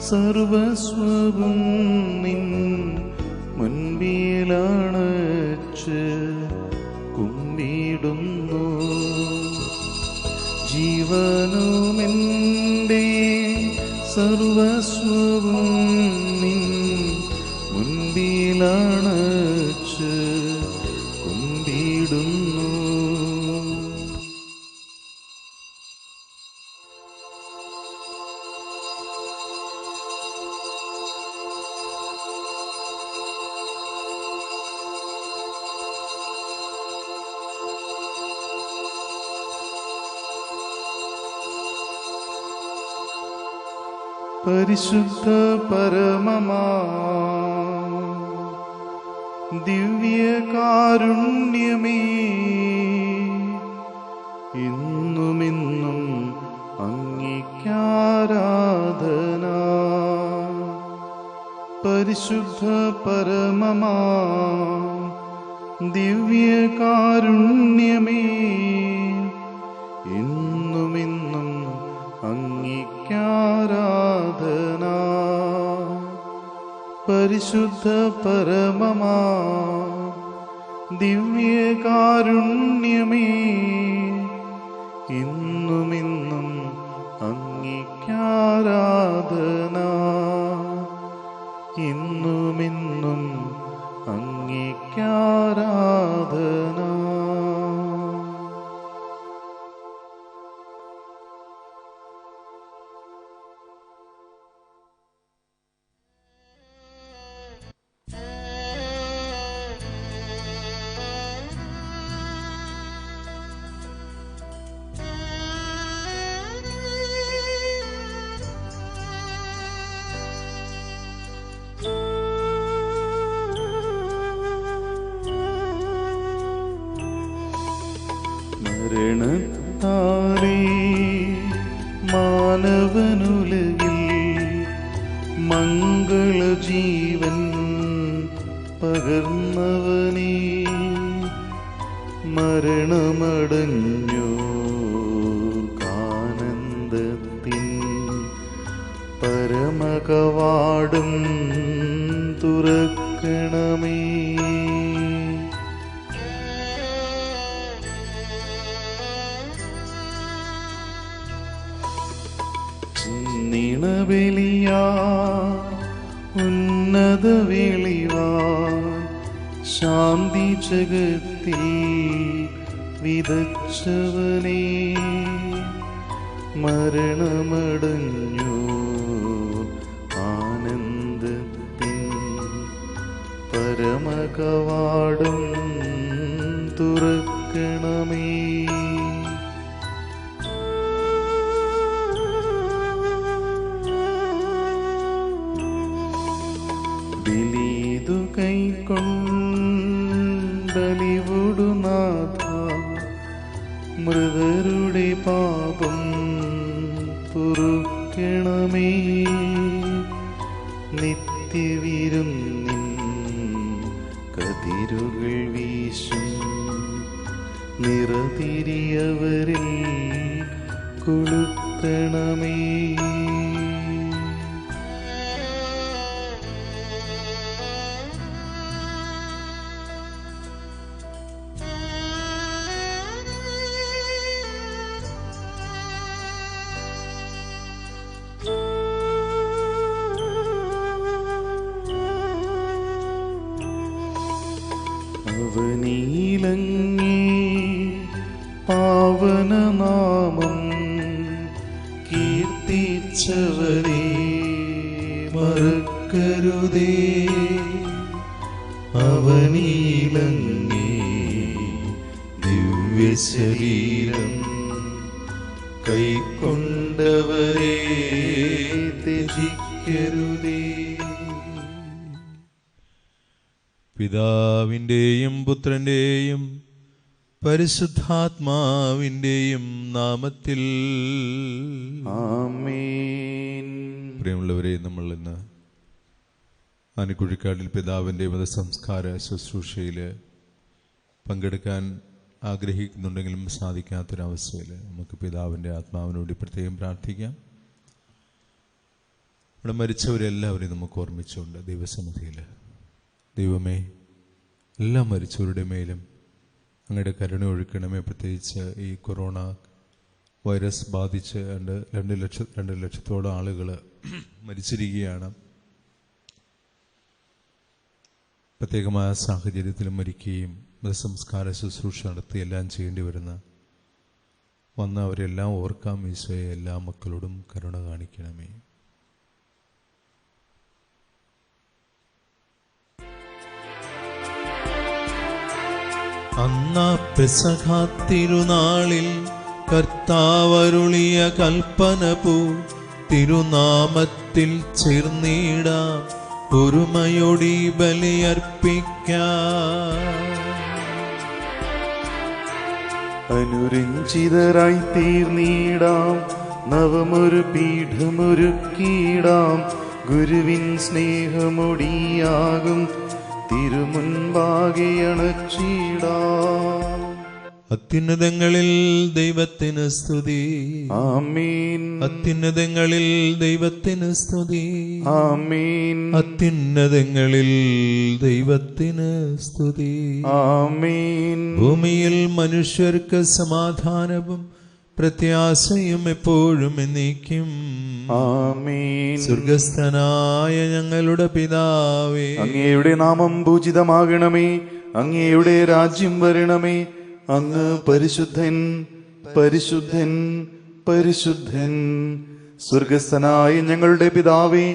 സർവസ്വവും നിൻ മുൻപിലണച്ച് കുമ്പിടുന്നു. ജീവനുമെൻ്റെ സർവസ്വവും നിൻ മുൻപിലണച്ച് കുമ്പിടുന്നു. പരിശുദ്ധ പരമമാ ദിവ്യകാരുണ്യമേ, ഇന്നുമിന്നും അങ്ങേക്കാരാധന. പരിശുദ്ധ പരമമാ ദിവ്യകാരുണ്യമേ, ഇന്നുമിന്നും അങ്ങേക്കാരാധന. പരിശുദ്ധ പരമമാ ദിവ്യകാരുണ്യമേ, ഇന്നുമിന്നും അങ്ങേക്കാരാധന. ഇന്നുമിന്നും അങ്ങേക്കാരാധന. മരണത്താലേ മാനവനുലകിൽ മംഗളജീവൻ പകർന്നവനേ, മരണമടഞ്ഞോർക്കാനന്ദത്തിൻ പരമകവാടം തുറക്കണമേ. നിണബലിയാ ഉന്നത വെളിവാ ശാന്തി ജഗത്തിൽ വിതച്ചവനേ, മരണമടഞ്ഞോ ആനന്ദത്തിൻ പരമകവാടം തുറക്കണമേ. ബലിതു കൈക്കൊണ്ടലിവുടുനാഥ, മൃതരുടെ പാപം പൊറുക്കണമേ. നിത്യവിരുന്നിൻ കതിരുകൾ വീശും നിറതിരിയവരിൽ കൊളുത്തണമേ. അവനീലങ്ങേ പാവനനാമം കീർത്തിച്ചവരെ മറക്കരുതേ. അവനീലങ്ങേ ദിവ്യശരീരം കൈക്കൊണ്ടവരെ ത്യജിക്കരുതേ. പിതാവിൻ്റെയും പുത്രൻ്റെയും പരിശുദ്ധാത്മാവിൻ്റെയും നാമത്തിൽ ആമേൻ. പ്രിയമുള്ളവരെ, നമ്മൾ ഇന്ന് ആനിക്കുഴിക്കാട്ടിൽ പിതാവിൻ്റെ മതസംസ്കാര ശുശ്രൂഷയിൽ പങ്കെടുക്കാൻ ആഗ്രഹിക്കുന്നുണ്ടെങ്കിലും സാധിക്കാത്തൊരവസ്ഥയിൽ നമുക്ക് പിതാവിൻ്റെ ആത്മാവിന് വേണ്ടി പ്രത്യേകം പ്രാർത്ഥിക്കാം. ഇവിടെ മരിച്ചവരെല്ലാവരെയും നമുക്ക് ഓർമ്മിച്ചുകൊണ്ട് ദൈവസന്നിധിയിൽ, ദൈവമേ, എല്ലാ മരിച്ചവരുടെ മേലും അങ്ങയുടെ കരുണ ഒഴുക്കണമേ. പ്രത്യേകിച്ച് ഈ കൊറോണ വൈറസ് ബാധിച്ച് 2 ലക്ഷത്തോളം ആളുകൾ മരിച്ചിരിക്കുകയാണ്. പ്രത്യേകമായ സാഹചര്യത്തിൽ മരിക്കുകയും മൃതസംസ്കാര ശുശ്രൂഷ നടത്തി എല്ലാം ചെയ്യേണ്ടി വന്ന അവരെല്ലാം ഓർക്കാം. ഈശോയെ, എല്ലാ മക്കളോടും കരുണ കാണിക്കണമേ. അന്നാ പെസഹ തിരുനാളിൽ കർത്താവരുളിയ കൽപ്പന പോ തിരുനാമത്തിൽ ചേർന്നിടാം, ഒരുമയോടി ബലിയർപ്പിക്കാം. അനുരഞ്ജിതരായി തീർന്നിടാം, നവമൊരു പീഠമൊരുക്കിയിടാം, ഗുരുവിൻ സ്നേഹമൊടിയാകും തിരുമുൻപാകെ അണച്ചിടാം. അത്യുന്നതങ്ങളിൽ ദൈവത്തിന് സ്തുതി. ആമേൻ. അത്യുന്നതങ്ങളിൽ ദൈവത്തിന് സ്തുതി. ആമേൻ. അത്യുന്നതങ്ങളിൽ ദൈവത്തിന് സ്തുതി. ആമേൻ. ഭൂമിയിൽ മനുഷ്യർക്ക് സമാധാനവും പ്രത്യാശയും എപ്പോഴും എന്നേക്കും. ആമേൻ. സ്വർഗസ്ഥനായ ഞങ്ങളുടെ പിതാവേ, അങ്ങയുടെ നാമം പൂജിതമാകണമേ, അങ്ങയുടെ രാജ്യം വരണമേ. അങ്ങ് പരിശുദ്ധൻ, പരിശുദ്ധൻ, പരിശുദ്ധൻ. സ്വർഗസ്ഥനായ ഞങ്ങളുടെ പിതാവേ,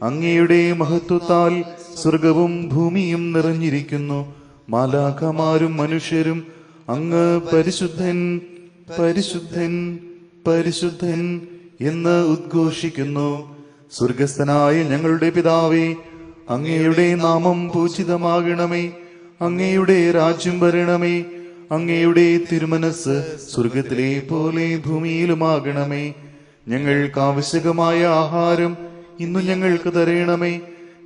അങ്ങയുടെ മഹത്വത്താൽ സ്വർഗവും ഭൂമിയും നിറഞ്ഞിരിക്കുന്നു. മാലാഖമാരും മനുഷ്യരും അങ്ങ് പരിശുദ്ധൻ, പരിശുദ്ധൻ, പരിശുദ്ധൻ എന്ന് ഉദ്ഘോഷിക്കുന്നു. സ്വർഗസ്ഥനായ ഞങ്ങളുടെ പിതാവേ, അങ്ങയുടെ നാമം പൂജിതമാകണമേ, അങ്ങയുടെ രാജ്യം വരണമേ. അങ്ങയുടെ തിരുമനസ് സ്വർഗത്തിലെ പോലെ ഭൂമിയിലുമാകണമേ. ഞങ്ങൾക്ക് ആവശ്യകമായ ആഹാരം ഇന്നു ഞങ്ങൾക്ക് തരണമേ.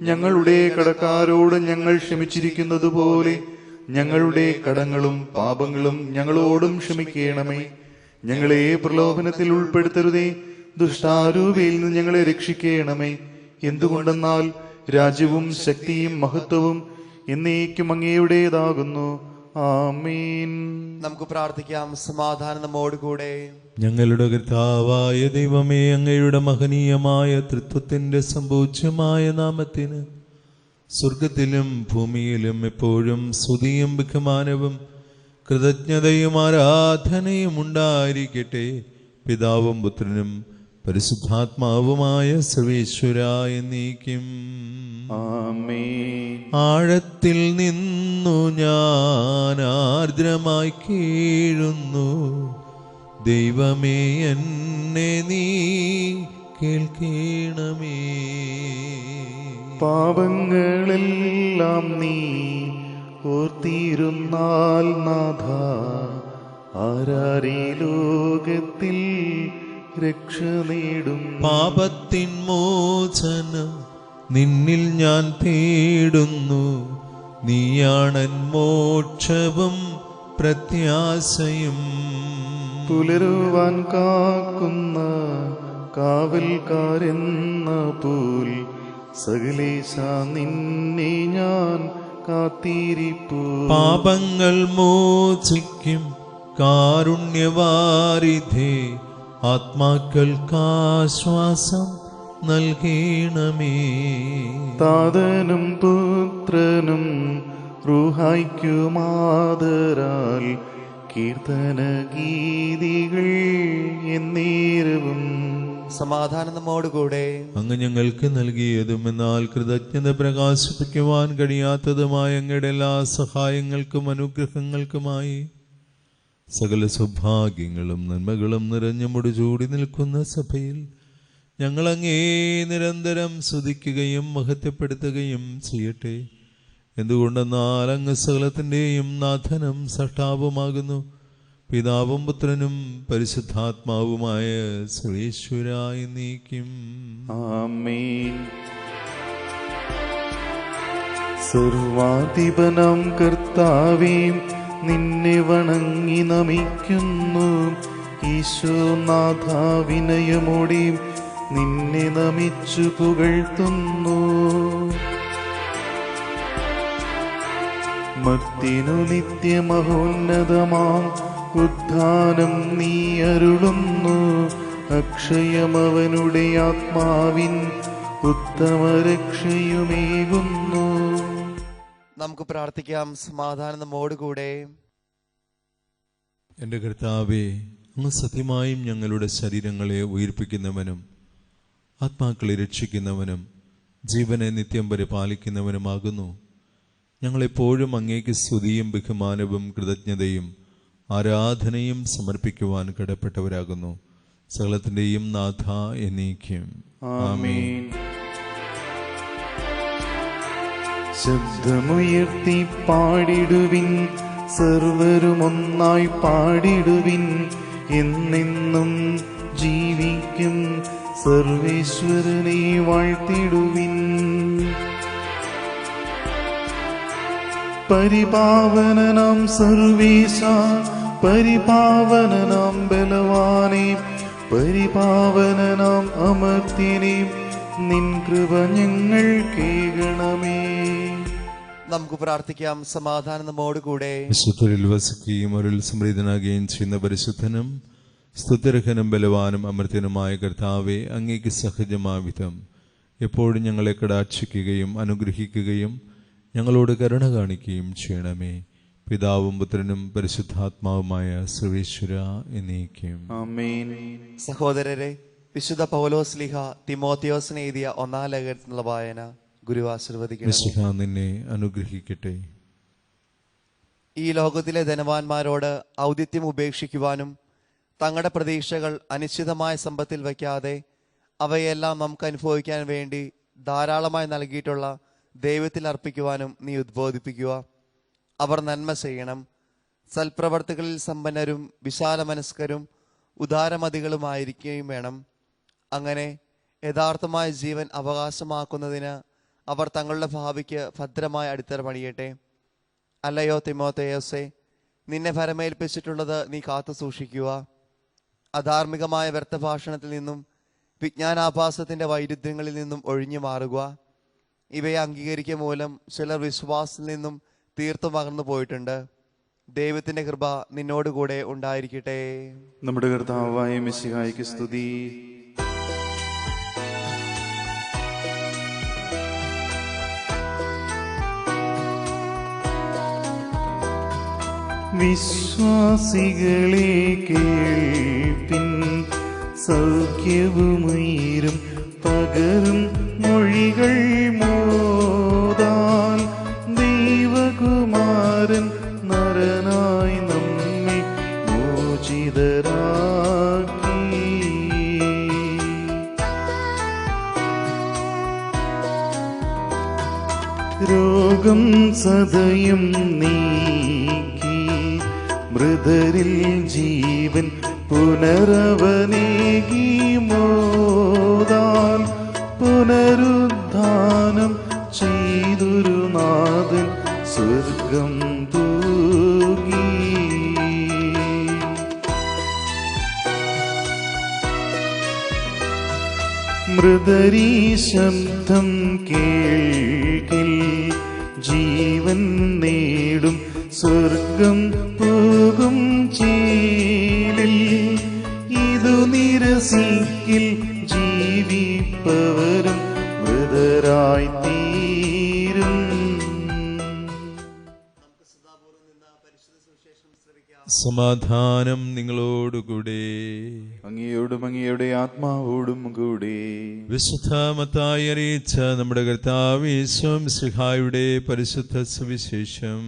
ഞങ്ങളുടെ കടക്കാരോട് ഞങ്ങൾ ക്ഷമിച്ചിരിക്കുന്നത് പോലെ ഞങ്ങളുടെ കടങ്ങളും പാപങ്ങളും ഞങ്ങളോടും ക്ഷമിക്കണമേ. ഞങ്ങളെ പ്രലോഭനത്തിൽ ഉൾപ്പെടുത്തരുതേ, ദുഷ്ടാരൂപയിൽ നിന്ന് ഞങ്ങളെ രക്ഷിക്കണമേ. എന്തുകൊണ്ടെന്നാൽ രാജ്യവും ശക്തിയും മഹത്വവും എന്നേക്കും അങ്ങയുടേതാകുന്നു. ആമേൻ. നമുക്ക് പ്രാർത്ഥിക്കാം. സമാധാനം നമ്മോടുകൂടെ. ഞങ്ങളുടെ കർത്താവായ ദൈവമേ, അങ്ങയുടെ മഹനീയമായ തൃത്വത്തിന്റെ സമ്പൂജ്യമായ നാമത്തിന് സ്വർഗത്തിലും ഭൂമിയിലും എപ്പോഴും സ്തുതിയും ബഹുമാനവും കൃതജ്ഞതയും ആരാധനയും ഉണ്ടായിരിക്കട്ടെ. പിതാവും പുത്രനും പരിശുദ്ധാത്മാവുമായ സർവേശ്വരായ എന്നേക്കും. ആമേൻ. ആഴത്തിൽ നിന്നു ഞാൻ ആർദ്രമായി കീഴുന്നു, ദൈവമേ എന്നെ നീ കേൾക്കണമേ. പാപങ്ങളെല്ലാം നീ ഓർത്തിരുന്നാൽ നാഥ, ആരാരീ ലോകത്തിൽ രക്ഷ നേടും. പാപത്തിൻ മോചനം നിന്നിൽ ഞാൻ തേടുന്നു, നീയാണൻ മോക്ഷവും പ്രത്യാശയും. പുലരുവാൻ കാക്കുന്ന കാവൽക്കാരെന്ന പോൽ സകലേശ നിന്നെ ഞാൻ കാത്തിരിപ്പു. പാപങ്ങൾ മോചിക്കും കാരുണ്യവാരിധേ, ആത്മാക്കൾക്കാശ്വാസം നൽകണമേ. താതനും പുത്രനും റൂഹായ്ക്കുമാതരാൽ കീർത്തന ഗീതികൾ എന്നേരവും. സമാധാനം നമ്മോടുകൂടെ. അങ്ങ് ഞങ്ങൾക്ക് നൽകിയതും എന്നാൽ കൃതജ്ഞത പ്രകാശിപ്പിക്കുവാൻ കഴിയാത്തതുമായ അങ്ങയുടെ എല്ലാ സഹായങ്ങൾക്കും അനുഗ്രഹങ്ങൾക്കുമായി സകല സൗഭാഗ്യങ്ങളും നന്മകളും നിറഞ്ഞു മുടിചൂടി നിൽക്കുന്ന സഭയിൽ ഞങ്ങൾ അങ്ങേ നിരന്തരം സ്തുതിക്കുകയും മഹത്വപ്പെടുത്തുകയും ചെയ്യട്ടെ. എന്തുകൊണ്ടെന്നാൽ അങ്ങ് സകലത്തിൻ്റെയും നാഥനും സഷ്ടാവുമാകുന്നു. പിതാവും പുത്രനും പരിശുദ്ധാത്മാവുമായ സർവേശ്വരായ നീക്കും. ആമേൻ. സർവാധിപനാം കർത്താവേ, നിന്നെ വണങ്ങി നമിക്കുന്നു. ഈശോനാഥ വിനയമോടെ നിന്നെ നമിച്ചു പുകഴ്ത്തുന്നു. മർത്തിനു നിത്യമഹോന്നതമാം ഉദ്ധാനം നീ അരുളുന്നു. അക്ഷയമവനുടെ ആത്മാവിൻ ഉത്തമ രക്ഷയുമേകുന്നു. നമുക്ക് പ്രാർത്ഥിക്കാം. സമാധാനം നമ്മോടുകൂടെ. എൻ്റെ കർത്താവേ, അങ്ങ് സത്യമായും ഞങ്ങളുടെ ശരീരങ്ങളെ ഉയിർപ്പിക്കുന്നവനും ആത്മാക്കളെ രക്ഷിക്കുന്നവനും ജീവനെ നിത്യം പരിപാലിക്കുന്നവനുമാകുന്നു. ഞങ്ങളെപ്പോഴും അങ്ങേക്ക് സ്തുതിയും ബഹുമാനവും കൃതജ്ഞതയും ആരാധനയും സമർപ്പിക്കുവാൻ കടപ്പെട്ടവരാകുന്നു. സകലത്തിൻ്റെയും നാഥ എന്നേക്കും ആമേൻ. ശബ്ദമുയർത്തി പാടിടുവിൻ, സർവരുമൊന്നായി പാടിടുവിൻ. എന്നെന്നും ജീവിക്കും സർവേശ്വരനെ വാഴ്ത്തിടുവിൻ. പരിപാവനനാം സർവേശ, പരിപാവനനാം ബലവാനേ, പരിപാവനനാം അമർത്യനേ, നിൻ കൃപ ഞങ്ങൾ കേൾക്കണമേ. നമുക്ക് പ്രാർത്ഥിക്കാം. സമാധാനം നമ്മോടുകൂടെ. വിശുദ്ധരിൽ വസിക്കുകയും അവരിൽ സമൃദ്ധനാകുകയും ചെയ്യുന്ന പരിശുദ്ധനും സ്തുത്യർഹനും ബലവാനും അമർത്യനുമായ കർത്താവെ, അങ്ങേക്ക് സഹജമായ വിധം എപ്പോഴും ഞങ്ങളെ കടാക്ഷിക്കുകയും അനുഗ്രഹിക്കുകയും ഞങ്ങളോട് കരുണ കാണിക്കുകയും ചെയ്യണമേ. പിതാവും പുത്രനും പരിശുദ്ധാത്മാവുമായ സർവേശ്വര എന്നേക്കും ആമേൻ. സഹോദരരെ, വിശുദ്ധ പൗലോസ്ലീഹ തിമോത്തിയോസിന് എഴുതിയ 1-ാം ലേഖനത്തിലുള്ള വായന ഗുരു ആശീർവദിക്കണം. മിശിഹാ നിന്നെ അനുഗ്രഹിക്കട്ടെ. ഈ ലോകത്തിലെ ധനവാന്മാരോട് ഔദിത്യം ഉപേക്ഷിക്കുവാനും തങ്ങളുടെ പ്രതീക്ഷകൾ അനിശ്ചിതമായ സമ്പത്തിൽ വയ്ക്കാതെ അവയെല്ലാം നമുക്ക് അനുഭവിക്കാൻ വേണ്ടി ധാരാളമായി നൽകിയിട്ടുള്ള ദൈവത്തിൽ അർപ്പിക്കുവാനും നീ ഉദ്ബോധിപ്പിക്കുക. അവർ നന്മ ചെയ്യണം. സൽപ്രവർത്തികളിൽ സമ്പന്നരും വിശാല മനസ്കരും ഉദാരമതികളുമായിരിക്കുകയും വേണം. അങ്ങനെ യഥാർത്ഥമായ ജീവൻ അവകാശമാക്കുന്നതിന് അവർ തങ്ങളുടെ ഭാവിക്ക് ഭദ്രമായ അടിത്തറ പണിയട്ടെ. അല്ലയോ തിമോഥെയോസേ, നിന്നെ ഭരമേൽപ്പിച്ചിട്ടുള്ളത് നീ കാത്തു സൂക്ഷിക്കുക. അധാർമികമായ വ്യർത്ഥഭാഷണത്തിൽ നിന്നും വിജ്ഞാനാഭാസത്തിന്റെ വൈരുദ്ധ്യങ്ങളിൽ നിന്നും ഒഴിഞ്ഞു മാറുക. ഇവയെ അംഗീകരിക്കുക മൂലം ചിലർ വിശ്വാസത്തിൽ നിന്നും തീർത്തും അകന്നു പോയിട്ടുണ്ട്. ദൈവത്തിന്റെ കൃപ നിന്നോടുകൂടെ ഉണ്ടായിരിക്കട്ടെ. നമ്മുടെ കർത്താവായ മിശിഹായ്ക്ക് സ്തുതി. വിശ്വാസികളെ കേൾപ്പിൻ, സൗഖ്യവുമുയരും പകരും മൊഴികൾ മോദാൽ ദൈവകുമാരൻ നരനായി നമ്മെ മോചിതരാക്കി. രോഗം സദയം നീക്കി മൃതരിൽ ജീവൻ പുനരവനേകി മോദാൽ പുനരുദ്ധാനം ചെയ്തൊരു നാഥൻ സ്വർഗം തൂകി. മൃതരീ ശബ്ദം കേൾക്കിൽ ജീവൻ നേടും സ്വർഗം പോകും ചീലിൽ. ഇതു നിരസിക്കിൽ ജീവിപ്പവരും മൃതരായി തീരും. സമാധാനം നിങ്ങളോടുകൂടെ. അങ്ങയോടും അങ്ങയുടെ ആത്മാവോടും കൂടെ. വിശുദ്ധ മത്തായി അറിയിച്ച നമ്മുടെ കർത്താവ് യേശു മിശിഹായുടെ പരിശുദ്ധ സുവിശേഷം.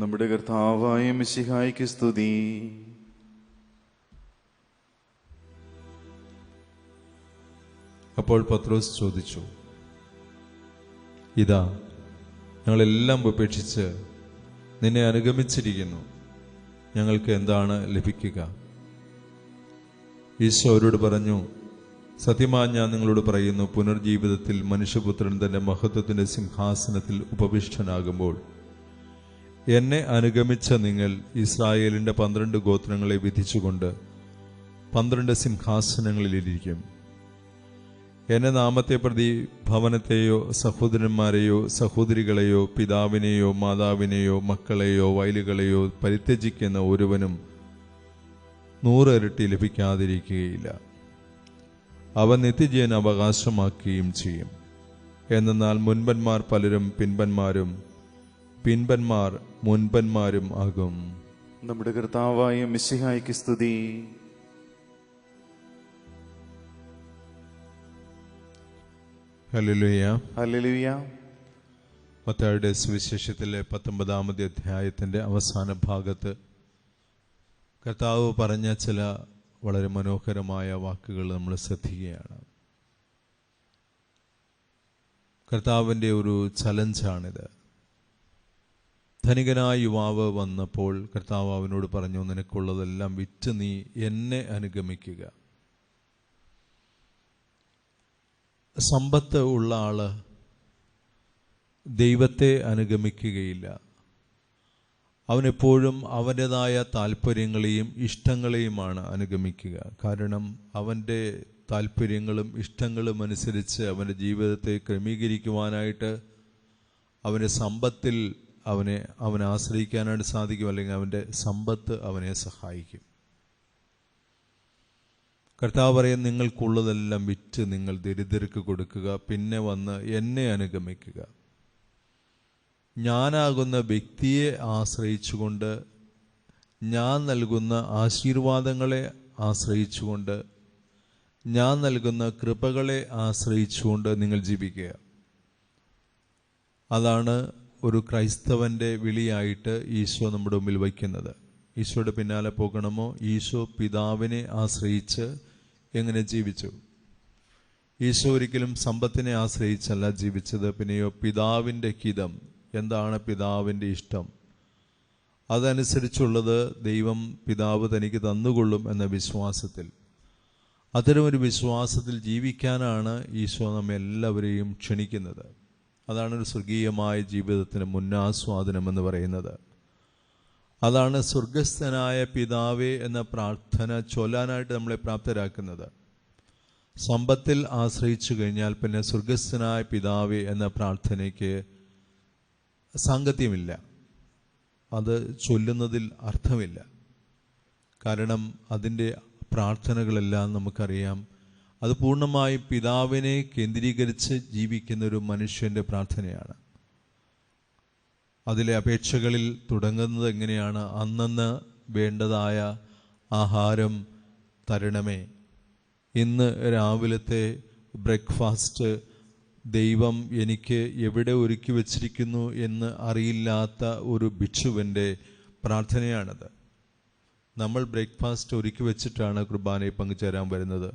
നമ്മുടെ കർത്താവായ മിശിഹായ്ക്ക് സ്തുതി. അപ്പോൾ പത്രോസ് ചോദിച്ചു, ഇതാ ഞങ്ങളെല്ലാം ഉപേക്ഷിച്ച് നിന്നെ അനുഗമിച്ചിരിക്കുന്നു, ഞങ്ങൾക്ക് എന്താണ് ലഭിക്കുക? ഈശോ അവരോട് പറഞ്ഞു, സത്യമായി ഞാൻ നിങ്ങളോട് പറയുന്നു, പുനർജീവിതത്തിൽ മനുഷ്യപുത്രൻ തന്റെ മഹത്വത്തിന്റെ സിംഹാസനത്തിൽ ഉപവിഷ്ടനാകുമ്പോൾ എന്നെ അനുഗമിച്ച നിങ്ങൾ ഇസ്രായേലിന്റെ 12 ഗോത്രങ്ങളെ വിധിച്ചുകൊണ്ട് 12 സിംഹാസനങ്ങളിലിരിക്കും. എന്റെ നാമത്തെ പ്രതി ഭവനത്തെയോ സഹോദരന്മാരെയോ സഹോദരികളെയോ പിതാവിനെയോ മാതാവിനെയോ മക്കളെയോ വയലുകളെയോ പരിത്യജിക്കുന്ന ഒരുവനും 100 ഇരട്ടി ലഭിക്കാതിരിക്കുകയില്ല. അവ നിത്യജീവൻ അവകാശമാക്കുകയും ചെയ്യും. എന്നാൽ മുൻപന്മാർ പലരും പിൻപന്മാരും പിൻപന്മാർ മുൻപന്മാരും ആകും. നമ്മുടെ കർത്താവായ മിശിഹായ്ക്ക് സ്തുതി. ഹല്ലേലൂയ. ഹല്ലേലൂയ. മത്തായിയുടെ സുവിശേഷത്തിലെ 19-ാമത്തെ അധ്യായത്തിന്റെ അവസാന ഭാഗത്ത് കർത്താവ് പറഞ്ഞ ചില വളരെ മനോഹരമായ വാക്കുകൾ നമ്മൾ ശ്രദ്ധിക്കുകയാണ്. കർത്താവിൻ്റെ ഒരു ചലഞ്ചാണിത്. ധനികനായ യുവാവ് വന്നപ്പോൾ കർത്താവ് അവനോട് പറഞ്ഞു, നിനക്കുള്ളതെല്ലാം വിറ്റ് നീ എന്നെ അനുഗമിക്കുക. സമ്പത്ത് ഉള്ള ആള് ദൈവത്തെ അനുഗമിക്കുകയില്ല. അവനെപ്പോഴും അവൻ്റെതായ താല്പര്യങ്ങളെയും ഇഷ്ടങ്ങളെയുമാണ് അനുഗമിക്കുക. കാരണം അവൻ്റെ താല്പര്യങ്ങളും ഇഷ്ടങ്ങളും അനുസരിച്ച് അവൻ്റെ ജീവിതത്തെ ക്രമീകരിക്കുവാനായിട്ട് അവൻ്റെ സമ്പത്തിൽ അവനെ ആശ്രയിക്കാനായിട്ട് സാധിക്കും, അല്ലെങ്കിൽ അവൻ്റെ സമ്പത്ത് അവനെ സഹായിക്കും. കർത്താവ് പറയും, നിങ്ങൾക്കുള്ളതെല്ലാം വിറ്റ് നിങ്ങൾ ദരിദ്രർക്ക് കൊടുക്കുക, പിന്നെ വന്ന് എന്നെ അനുഗമിക്കുക. ഞാനാകുന്ന വ്യക്തിയെ ആശ്രയിച്ചുകൊണ്ട്, ഞാൻ നൽകുന്ന ആശീർവാദങ്ങളെ ആശ്രയിച്ചുകൊണ്ട്, ഞാൻ നൽകുന്ന കൃപകളെ ആശ്രയിച്ചുകൊണ്ട് നിങ്ങൾ ജീവിക്കുക. അതാണ് ഒരു ക്രൈസ്തവൻ്റെ വിളിയായിട്ട് ഈശോ നമ്മുടെ മുമ്പിൽ വയ്ക്കുന്നത്. ഈശോയുടെ പിന്നാലെ പോകണമോ? ഈശോ പിതാവിനെ ആശ്രയിച്ച് എങ്ങനെ ജീവിച്ചു? ഈശോ ഒരിക്കലും സമ്പത്തിനെ ആശ്രയിച്ചല്ല ജീവിച്ചത്. പിന്നെയോ പിതാവിൻ്റെ ഹിതം എന്താണ്, പിതാവിൻ്റെ ഇഷ്ടം, അതനുസരിച്ചുള്ളത് ദൈവം പിതാവ് തനിക്ക് തന്നുകൊള്ളും എന്ന വിശ്വാസത്തിൽ, അത്തരമൊരു വിശ്വാസത്തിൽ ജീവിക്കാനാണ് ഈശോ നമ്മെ എല്ലാവരെയും ക്ഷണിക്കുന്നത്. അതാണ് ഒരു സ്വർഗീയമായ ജീവിതത്തിന് മുന്നാസ്വാദനം എന്ന് പറയുന്നത്. അതാണ് സ്വർഗസ്ഥനായ പിതാവേ എന്ന പ്രാർത്ഥന ചൊല്ലാനായിട്ട് നമ്മളെ പ്രാപ്തരാക്കുന്നത്. സമ്പത്തിൽ ആശ്രയിച്ചു കഴിഞ്ഞാൽ പിന്നെ സ്വർഗസ്ഥനായ പിതാവേ എന്ന പ്രാർത്ഥനയ്ക്ക് സാങ്കത്യമില്ല, അത് ചൊല്ലുന്നതിൽ അർത്ഥമില്ല. കാരണം അതിൻ്റെ പ്രാർത്ഥനകളെല്ലാം നമുക്കറിയാം, അത് പൂർണ്ണമായും പിതാവിനെ കേന്ദ്രീകരിച്ച് ജീവിക്കുന്ന ഒരു മനുഷ്യൻ്റെ പ്രാർത്ഥനയാണ്. അതിലെ അപേക്ഷകളിൽ തുടങ്ങുന്നത് എങ്ങനെയാണ്? അന്നന്ന് വേണ്ടതായ ആഹാരം തരണമേ. ഇന്ന് രാവിലത്തെ ബ്രേക്ക്ഫാസ്റ്റ് ദൈവം എനിക്ക് എവിടെ ഒരുക്കി വച്ചിരിക്കുന്നു എന്ന് അറിയില്ലാത്ത ഒരു ഭിക്ഷുവിൻ്റെ പ്രാർത്ഥനയാണത്. നമ്മൾ ബ്രേക്ക്ഫാസ്റ്റ് ഒരുക്കി വെച്ചിട്ടാണ് കുർബാനയിൽ പങ്കുചേരാൻ വരുന്നത്.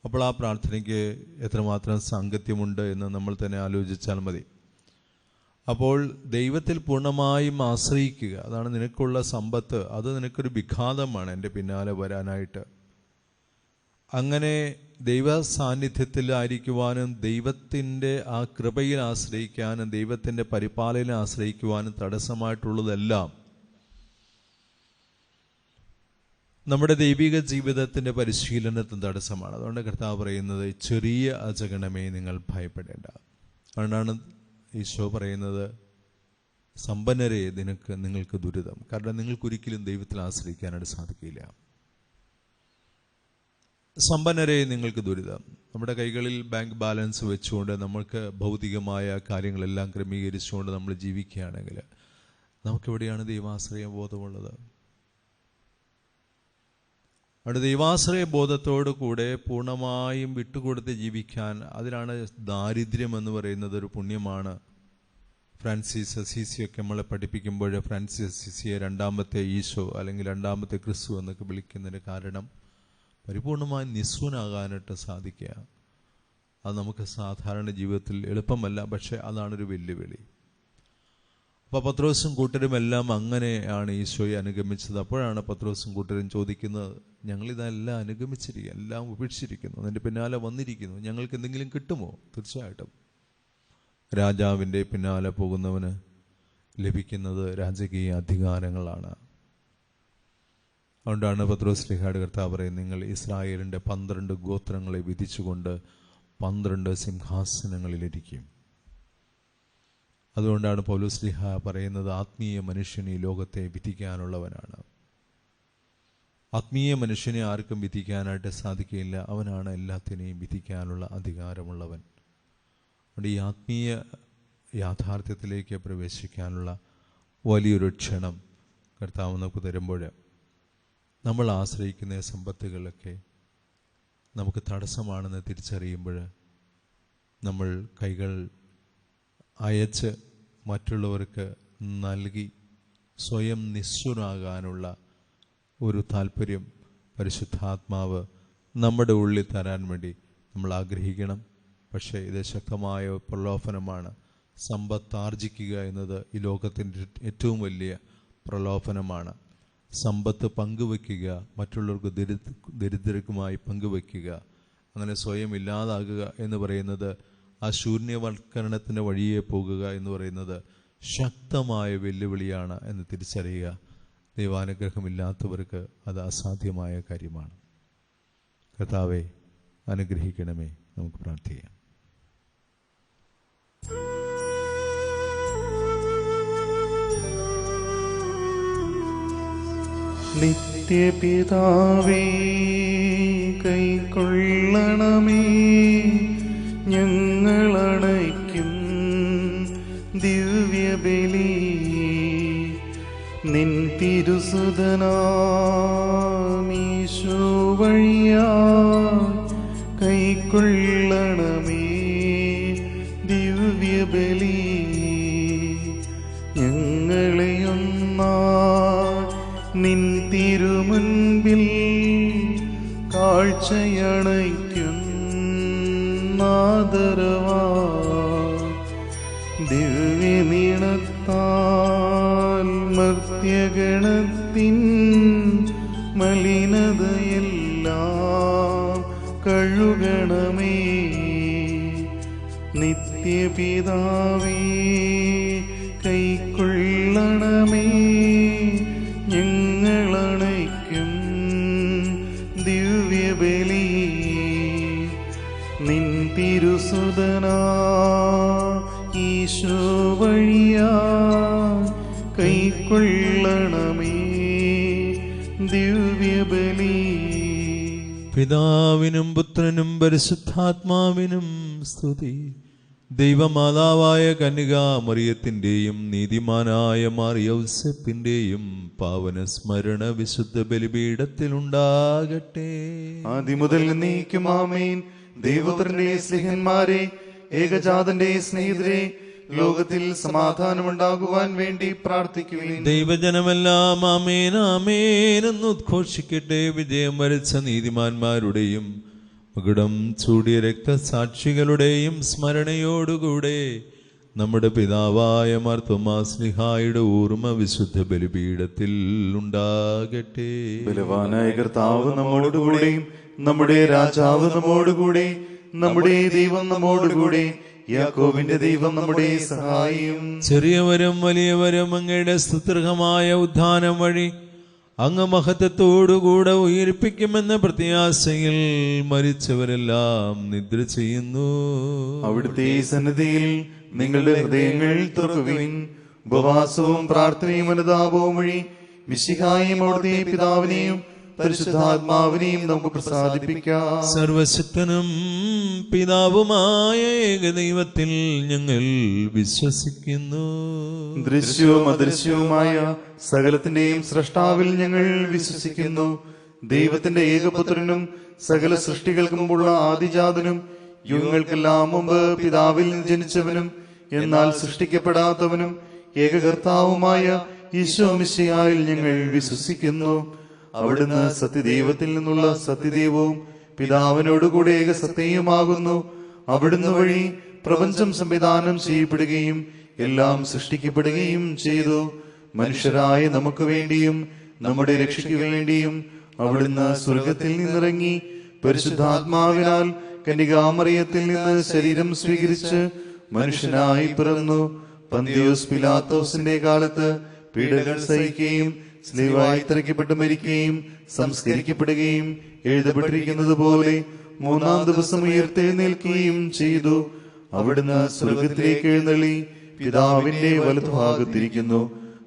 അപ്പോൾ ആ പ്രാർത്ഥനയ്ക്ക് എത്രമാത്രം സാങ്കത്യമുണ്ട് എന്ന് നമ്മൾ തന്നെ ആലോചിച്ചാൽ മതി. അപ്പോൾ ദൈവത്തിൽ പൂർണ്ണമായും ആശ്രയിക്കുക, അതാണ് നിനക്കുള്ള സമ്പത്ത്. അത് നിനക്കൊരു വിഘാതമാണ് എൻ്റെ പിന്നാലെ വരാനായിട്ട്. അങ്ങനെ ദൈവ സാന്നിധ്യത്തിലായിരിക്കുവാനും ദൈവത്തിൻ്റെ ആ കൃപയിൽ ആശ്രയിക്കാനും ദൈവത്തിൻ്റെ പരിപാലനയിൽ ആശ്രയിക്കുവാനും തടസ്സമായിട്ടുള്ളതെല്ലാം നമ്മുടെ ദൈവിക ജീവിതത്തിൻ്റെ പരിശീലനത്തിന് തടസ്സമാണ്. അതുകൊണ്ട് കർത്താവ് പറയുന്നത്, ചെറിയ അജഗണമേ നിങ്ങൾ ഭയപ്പെടേണ്ട. അതുകൊണ്ടാണ് ഈശോ പറയുന്നത്, സമ്പന്നരെ നിങ്ങൾക്ക് ദുരിതം. കാരണം നിങ്ങൾക്കൊരിക്കലും ദൈവത്തിൽ ആശ്രയിക്കാനായിട്ട് സാധിക്കില്ല. സമ്പന്നരെ നിങ്ങൾക്ക് ദുരിതം. നമ്മുടെ കൈകളിൽ ബാങ്ക് ബാലൻസ് വെച്ചുകൊണ്ട് നമ്മൾക്ക് ഭൗതികമായ കാര്യങ്ങളെല്ലാം ക്രമീകരിച്ചുകൊണ്ട് നമ്മൾ ജീവിക്കുകയാണെങ്കിൽ നമുക്കെവിടെയാണ് ദൈവാശ്രയ ബോധമുള്ളത്? അവിടെ ദൈവാശ്രയ ബോധത്തോടു കൂടെ പൂർണ്ണമായും വിട്ടുകൊടുത്ത് ജീവിക്കാൻ, അതിലാണ് ദാരിദ്ര്യം എന്ന് പറയുന്നത് ഒരു പുണ്യമാണ്. ഫ്രാൻസിസ് അസീസിയൊക്കെ നമ്മളെ പഠിപ്പിക്കുമ്പോൾ ഫ്രാൻസിസ് അസീസിയെ രണ്ടാമത്തെ ഈശോ അല്ലെങ്കിൽ രണ്ടാമത്തെ ക്രിസ്തു എന്നൊക്കെ വിളിക്കുന്നതിന് കാരണം പരിപൂർണമായി നിസ്വനാകാനായിട്ട് സാധിക്കുക. അത് നമുക്ക് സാധാരണ ജീവിതത്തിൽ എളുപ്പമല്ല, പക്ഷേ അതാണൊരു വെല്ലുവിളി. അപ്പോൾ പത്രോസും കൂട്ടരും എല്ലാം അങ്ങനെയാണ് ഈശോയെ അനുഗമിച്ചത്. അപ്പോഴാണ് പത്രോസും കൂട്ടരും ചോദിക്കുന്നത്, ഞങ്ങളിതെല്ലാം അനുഗമിച്ചിരിക്കുക, എല്ലാം ഉപേക്ഷിച്ചിരിക്കുന്നു, അതിൻ്റെ പിന്നാലെ വന്നിരിക്കുന്നു, ഞങ്ങൾക്ക് എന്തെങ്കിലും കിട്ടുമോ? തീർച്ചയായിട്ടും രാജാവിൻ്റെ പിന്നാലെ പോകുന്നവന് ലഭിക്കുന്നത് രാജകീയ അധികാരങ്ങളാണ്. അതുകൊണ്ടാണ് പത്രോസ്ലീഹായുടെ കർത്താവ് പറയുന്നത്, നിങ്ങൾ ഇസ്രായേലിൻ്റെ 12 ഗോത്രങ്ങളെ വിധിച്ചുകൊണ്ട് 12 സിംഹാസനങ്ങളിലിരിക്കും. അതുകൊണ്ടാണ് പൗലോസ്ലീഹ പറയുന്നത്, ആത്മീയ മനുഷ്യൻ ഈ ലോകത്തെ വിധിക്കാനുള്ളവനാണ്. ആത്മീയ മനുഷ്യനെ ആർക്കും വിധിക്കാനായിട്ട് സാധിക്കില്ല. അവനാണ് എല്ലാത്തിനെയും വിധിക്കാനുള്ള അധികാരമുള്ളവൻ. അതുകൊണ്ട് ഈ ആത്മീയ യാഥാർത്ഥ്യത്തിലേക്ക് പ്രവേശിക്കാനുള്ള വലിയൊരു ക്ഷണം കർത്താവ് നമുക്ക് തരുമ്പോൾ നമ്മൾ ആശ്രയിക്കുന്ന സമ്പത്തുകളൊക്കെ നമുക്ക് തടസ്സമാണെന്ന് തിരിച്ചറിയുമ്പോൾ നമ്മൾ കൈകൾ അയച്ച് മറ്റുള്ളവർക്ക് നൽകി സ്വയം നിസ്സുരാകാനുള്ള ഒരു താല്പര്യം പരിശുദ്ധാത്മാവ് നമ്മുടെ ഉള്ളിൽ തരാൻ വേണ്ടി നമ്മൾ ആഗ്രഹിക്കണം. പക്ഷേ ഇത് ശക്തമായ പ്രലോഭനമാണ്. സമ്പത്താർജിക്കുക എന്നത് ഈ ലോകത്തിൻ്റെ ഏറ്റവും വലിയ പ്രലോഭനമാണ്. സമ്പത്ത് പങ്കുവയ്ക്കുക, മറ്റുള്ളവർക്ക് ദരിദ്രർക്കുമായി പങ്കുവയ്ക്കുക, അങ്ങനെ സ്വയം ഇല്ലാതാകുക എന്ന് പറയുന്നത്, ആ ശൂന്യവൽക്കരണത്തിൻ്റെ വഴിയെ പോകുക എന്ന് പറയുന്നത് ശക്തമായ വെല്ലുവിളിയാണ് എന്ന് തിരിച്ചറിയുക. ദൈവാനുഗ്രഹമില്ലാത്തവർക്ക് അത് അസാധ്യമായ കാര്യമാണ്. കർത്താവെ അനുഗ്രഹിക്കണമേ. നമുക്ക് പ്രാർത്ഥിക്കാം. നിത്യപിതാവേ കൈക്കൊള്ളണമേ ഞങ്ങളണയ്ക്കും ദിവ്യബലി. നിൻ തിരുസുതനാമീശോ വഴിയായി കൈക്കൊള്ളണമേ ദിവ്യബലി. ഞങ്ങളെയൊന്നായി നിൻ തിരുമുൻപിൽ കാഴ്ചയണയ്ക്കുന്നാദരവാ. ദിവ്യനീണത്താൽ മർത്യഗണത്തിൻ മലിനതയെല്ലാം കഴുകണമേ. നിത്യപിതാവേ കൈക്കൊള്ളണമേ ഞങ്ങളണയ്ക്കും ദിവ്യബലി. നിൻ തിരുസുതനാ ഈശോ വഴിയാ കൈക്കൊള്ളണമേ ദിവ്യബലി. പിതാവിനും പുത്രനും പരിശുദ്ധാത്മാവിനും സ്തുതി. ദൈവമാതാവായ കന്യകാമറിയത്തിൻ്റെയും നീതിമാനായ മാർ യൗസേപ്പിൻ്റെയും പാവന സ്മരണ വിശുദ്ധ ബലിപീഠത്തിലുണ്ടാകട്ടെ. ആദിമുതൽ നീക്കും ആമേൻ. ദൈവപുത്രന്റെ സ്നേഹന്മാരെ, ഏകജാതന്റെ സ്നേഹിതരെ, ലോകത്തിൽ സമാധാനമുണ്ടാകുവാൻ വേണ്ടി പ്രാർത്ഥിക്കുവിൻ. ദൈവജനമെല്ലാം ആമേൻ ആമേൻ എന്ന് ഉദ്ഘോഷിക്കട്ടെ. വിജയം വരിച്ച നീതിമാന്മാരുടെയും മകുടം ചൂടിയ രക്തസാക്ഷികളുടെയും സ്മരണയോടുകൂടെ നമ്മുടെ പിതാവായ മാർ തോമാശ്ലീഹായുടെ ഓർമ്മ വിശുദ്ധ ബലിപീഠത്തിൽ ഉണ്ടാകട്ടെ. ബലവാനായ കർത്താവ് നമ്മോടുകൂടെയും നമ്മുടെ രാജാവ് നമ്മോടുകൂടെ, നമ്മുടെ ദൈവം നമ്മോടുകൂടെ, യാക്കോബിന്റെ ദൈവം നമ്മുടെ സഹായം. ചെറിയവരും വലിയവരും അങ്ങയുടെ സ്തുത്യർഹമായ ഉദ്ധാനം വഴി അങ്ങ് മഹത്വത്തോടുകൂടെ ഉയർപ്പിക്കുമെന്ന പ്രത്യാശയിൽ മരിച്ചവരെല്ലാം നിദ്ര ചെയ്യുന്നു. അവിടുത്തെ സന്നിധിയിൽ നിങ്ങളുടെ ഹൃദയങ്ങൾ തുറക്കുവിൻ. ഉപവാസവും പ്രാർത്ഥനയും അനുതാപവും വഴി മിശിഹായെയും അവിടുത്തെ പിതാവിനെയും പരിശുദ്ധാത്മാവിനെയും നമുക്ക് പ്രസാദിപ്പിക്കാം. സർവശക്തനും പിതാവുമായ ഏകദൈവത്തിൽ ഞങ്ങൾ വിശ്വസിക്കുന്നു. ദൃശ്യവും അദൃശ്യവുമായ സകലത്തിന്റെയും സ്രഷ്ടാവിൽ ഞങ്ങൾ വിശ്വസിക്കുന്നു. ദൈവത്തിന്റെ ഏകപുത്രനും സകല സൃഷ്ടികൾക്കും മുമ്പുള്ള ആദിജാതനും, യുഗങ്ങൾക്കെല്ലാം മുമ്പ് പിതാവിൽ നിന്ന് ജനിച്ചവനും എന്നാൽ സൃഷ്ടിക്കപ്പെടാത്തവനും ഏകകർത്താവുമായ ഈശോ മിശിഹായിൽ ഞങ്ങൾ വിശ്വസിക്കുന്നു. അവിടുന്ന് സത്യദൈവത്തിൽ നിന്നുള്ള സത്യദൈവവും പിതാവിനോടുകൂടെ ഏക സത്യവുമാകുന്നു. അവിടുന്ന് വഴി പ്രപഞ്ചം സംവിധാനം ചെയ്യപ്പെടുകയും എല്ലാം സൃഷ്ടിക്കപ്പെടുകയും ചെയ്തു. മനുഷ്യരായ നമുക്ക് വേണ്ടിയും നമ്മുടെ രക്ഷയ്ക്ക് വേണ്ടിയും അവിടുന്ന് സ്വർഗത്തിൽ നിന്നിറങ്ങി പരിശുദ്ധാത്മാവിനാൽ കന്യകാമറിയത്തിൽ നിന്ന് ശരീരം സ്വീകരിച്ച് മനുഷ്യനായി പിറന്നു. പന്തിയോസ് പിലാത്തോസിന്റെ കാലത്ത് പീഡകൾ സഹിക്കുകയും സ്ലീവായി തറയ്ക്കപ്പെട്ട് മരിക്കുകയും സംസ്കരിക്കപ്പെടുകയും എഴുതപ്പെട്ടിരിക്കുന്നത് പോലെ 3-ാം ദിവസം ഉയർത്തെഴുന്നേൽക്കുകയും ചെയ്തു. അവിടുന്ന് സ്വർഗത്തിലേക്ക് എഴുന്നള്ളി പിതാവിന്റെ വലതുഭാഗത്തിരിക്കുന്നു.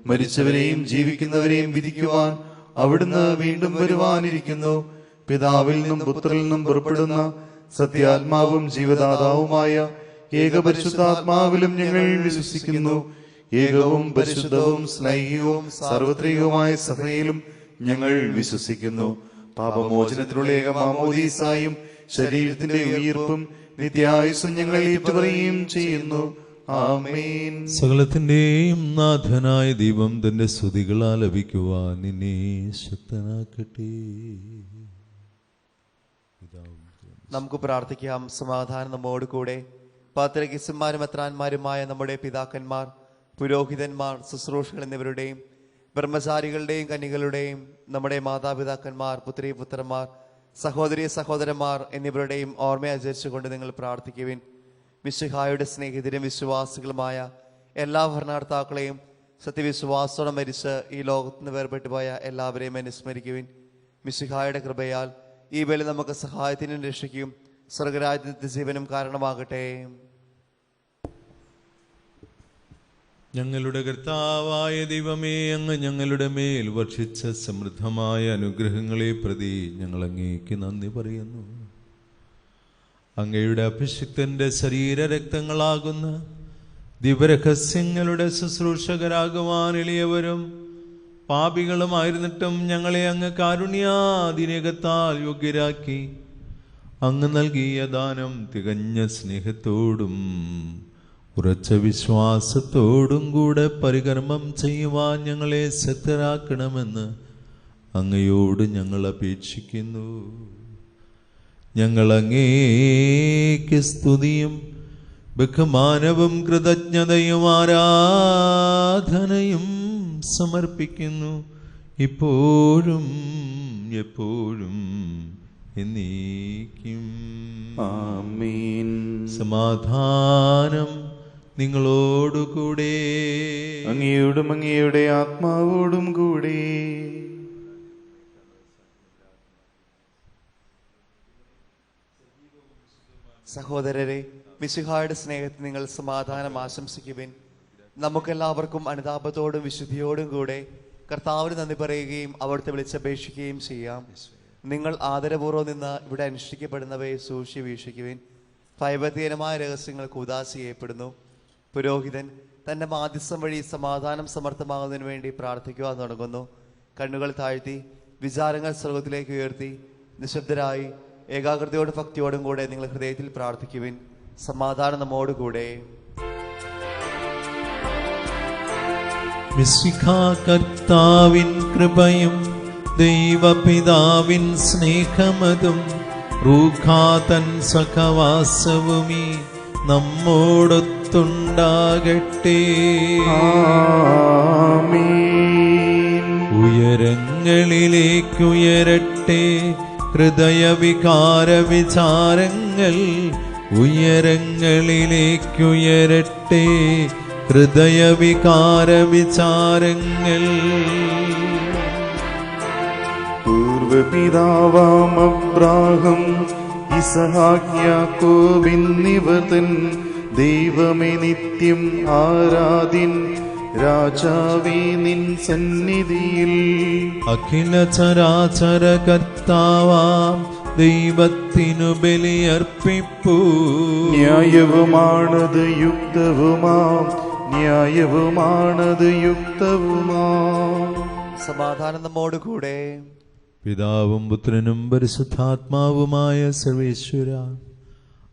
മരിച്ചവരെയും ജീവിക്കുന്നവരെയും വിധിക്കുവാൻ അവിടുന്ന് വീണ്ടും വരുവാനിരിക്കുന്നു. പിതാവിൽ നിന്നും പുത്രനിൽ നിന്നും പുറപ്പെടുന്ന സത്യാത്മാവും ജീവദാതാവുമായ ഏകപരിശുദ്ധാത്മാവിലും ഞങ്ങൾ വിശ്വസിക്കുന്നു. ഏകവും പരിശുദ്ധവും സ്നേഹികവും സാർവത്രികവുമായ സഭയിലും ഞങ്ങൾ വിശ്വസിക്കുന്നു. പാപമോചനത്തിനുള്ള ഏക മാമോദീസായും ശരീരത്തിന്റെ ഉയിർപ്പും നിത്യായുസ്സും ഞങ്ങൾ ഏറ്റുപറയുകയും ചെയ്യുന്നു. ആമേൻ. സകലത്തിന്റെയും നാഥനായ ദൈവം തന്റെ സ്തുതികൾ ആലപിക്കുവാൻ നിന്നെ ശക്തനാക്കട്ടെ. നമുക്ക് പ്രാർത്ഥിക്കാം. സമാധാനം നമ്മോട് കൂടെ. പാത്രികന്മാരും മെത്രാന്മാരുമായ നമ്മുടെ പിതാക്കന്മാർ, പുരോഹിതന്മാർ, ശുശ്രൂഷകൾ എന്നിവരുടെയും ബ്രഹ്മചാരികളുടെയും കന്യകളുടെയും നമ്മുടെ മാതാപിതാക്കന്മാർ, പുത്രി പുത്രന്മാർ, സഹോദരി സഹോദരന്മാർ എന്നിവരുടെയും ഓർമ്മ ആചരിച്ചുകൊണ്ട് നിങ്ങൾ പ്രാർത്ഥിക്കുവിൻ. മിശിഹായുടെ സ്നേഹിതരും വിശ്വാസികളുമായ എല്ലാ ഭരണകർത്താക്കളെയും സത്യവിശ്വാസത്തോടെ മരിച്ച് ഈ ലോകത്ത് നിന്ന് വേർപെട്ടുപോയ എല്ലാവരെയും അനുസ്മരിക്കുവിൻ. മിശിഹായുടെ കൃപയാൽ ഈ ബലി നമുക്ക് സഹായത്തിനും രക്ഷിക്കും സ്വർഗരാജ്യത്തിന്റെ ജീവനും കാരണമാകട്ടെ. ഞങ്ങളുടെ കർത്താവായ ദൈവമേ, അങ്ങ് ഞങ്ങളുടെ മേൽ വർഷിച്ച സമൃദ്ധമായ അനുഗ്രഹങ്ങളെ പ്രതി ഞങ്ങൾ അങ്ങേക്ക് നന്ദി പറയുന്നു. അങ്ങയുടെ അഭിഷിക്തന്റെ ശരീരരക്തങ്ങളാകുന്ന ദിവരഹസ്യങ്ങളുടെ ശുശ്രൂഷകരാകുവാൻ എളിയവരും പാപികളുമായിരുന്നിട്ടും ഞങ്ങളെ അങ്ങ് കാരുണ്യാതിരേകത്താൽ യോഗ്യരാക്കി അങ്ങ് നൽകിയ ദാനം തികഞ്ഞ സ്നേഹത്തോടും ഉറച്ച വിശ്വാസത്തോടും കൂടെ പരികർമ്മം ചെയ്യുവാൻ ഞങ്ങളെ ശക്തരാക്കണമെന്ന് അങ്ങയോട് ഞങ്ങൾ അപേക്ഷിക്കുന്നു. ഞങ്ങൾ അങ്ങേക്ക് സ്തുതിയും ബഹുമാനവും കൃതജ്ഞതയും ആരാധനയും സമർപ്പിക്കുന്നു, ഇപ്പോഴും എപ്പോഴും എന്നേക്കും. ആമേൻ. സമാധാനം നിങ്ങളോടുകൂടെ. അങ്ങയോടും അങ്ങയുടെ ആത്മാവോടും കൂടെ. സഹോദരരെ, മിശിഹായുടെ സ്നേഹത്തിൽ നിങ്ങൾ സമാധാനം ആശംസിക്കുവിൻ. നമുക്കെല്ലാവർക്കും അനുതാപത്തോടും വിശുദ്ധിയോടും കൂടെ കർത്താവിന് നന്ദി പറയുകയും അവിടുത്തെ വിളിച്ചപേക്ഷിക്കുകയും ചെയ്യാം. നിങ്ങൾ ആദരപൂർവ്വം നിന്ന് ഇവിടെ അനുഷ്ഠിക്കപ്പെടുന്നവയെ സൂക്ഷിച്ച് വീക്ഷിക്കുവിൻ. ഭയഭീതമായ രഹസ്യങ്ങൾക്ക് ഉദാസി ചെയ്യപ്പെടുന്നു. പുരോഹിതൻ തന്റെ മാധ്യസ്ഥം വഴി സമാധാനം സമർത്ഥമാകുന്നതിന് വേണ്ടി പ്രാർത്ഥിക്കുവാൻ തുടങ്ങുന്നു. കണ്ണുകൾ താഴ്ത്തി വിചാരങ്ങൾ സ്വർഗത്തിലേക്ക് ഉയർത്തി നിശബ്ദരായി ഏകാഗ്രതയോടും ഭക്തിയോടും കൂടെ നിങ്ങൾ ഹൃദയത്തിൽ പ്രാർത്ഥിക്കുവിൻ. സമാധാനം നമ്മോടുകൂടെ. കർത്താവിൻ കൃപയും ദൈവപിതാവിൻ സ്നേഹമതും റൂഖാതൻ സഹവാസവുമീ നമ്മോടൊത്തുണ്ടാകട്ടെ. ആമേൻ. ഉയരങ്ങളിലേക്കുയരട്ടെ ഹൃദയവികാര വിചാരങ്ങൾ, ഉയരങ്ങളിലേക്കുയരട്ടെ ഹൃദയവികാര വിചാരങ്ങൾ. പൂർവപിതാവാം അബ്രാഹം ഇസഹാക്ക് യാക്കോബ് എന്നിവർ തൻ ദൈവമേ നിത്യം ആരാധ്യൻ രാജാവേ നിൻ സന്നിധിയിൽ അഖില ചരാചര കർത്താവാം ദൈവത്തിനു ബലിയർപ്പിപ്പൂ. ന്യായവുമാണത് യുക്തവുമാം, ന്യായവുമാണത് യുക്തവുമാം. സമാധാനം നമ്മോടുകൂടെ. പിതാവും പുത്രനും പരിശുദ്ധാത്മാവുമായ സർവേശ്വര,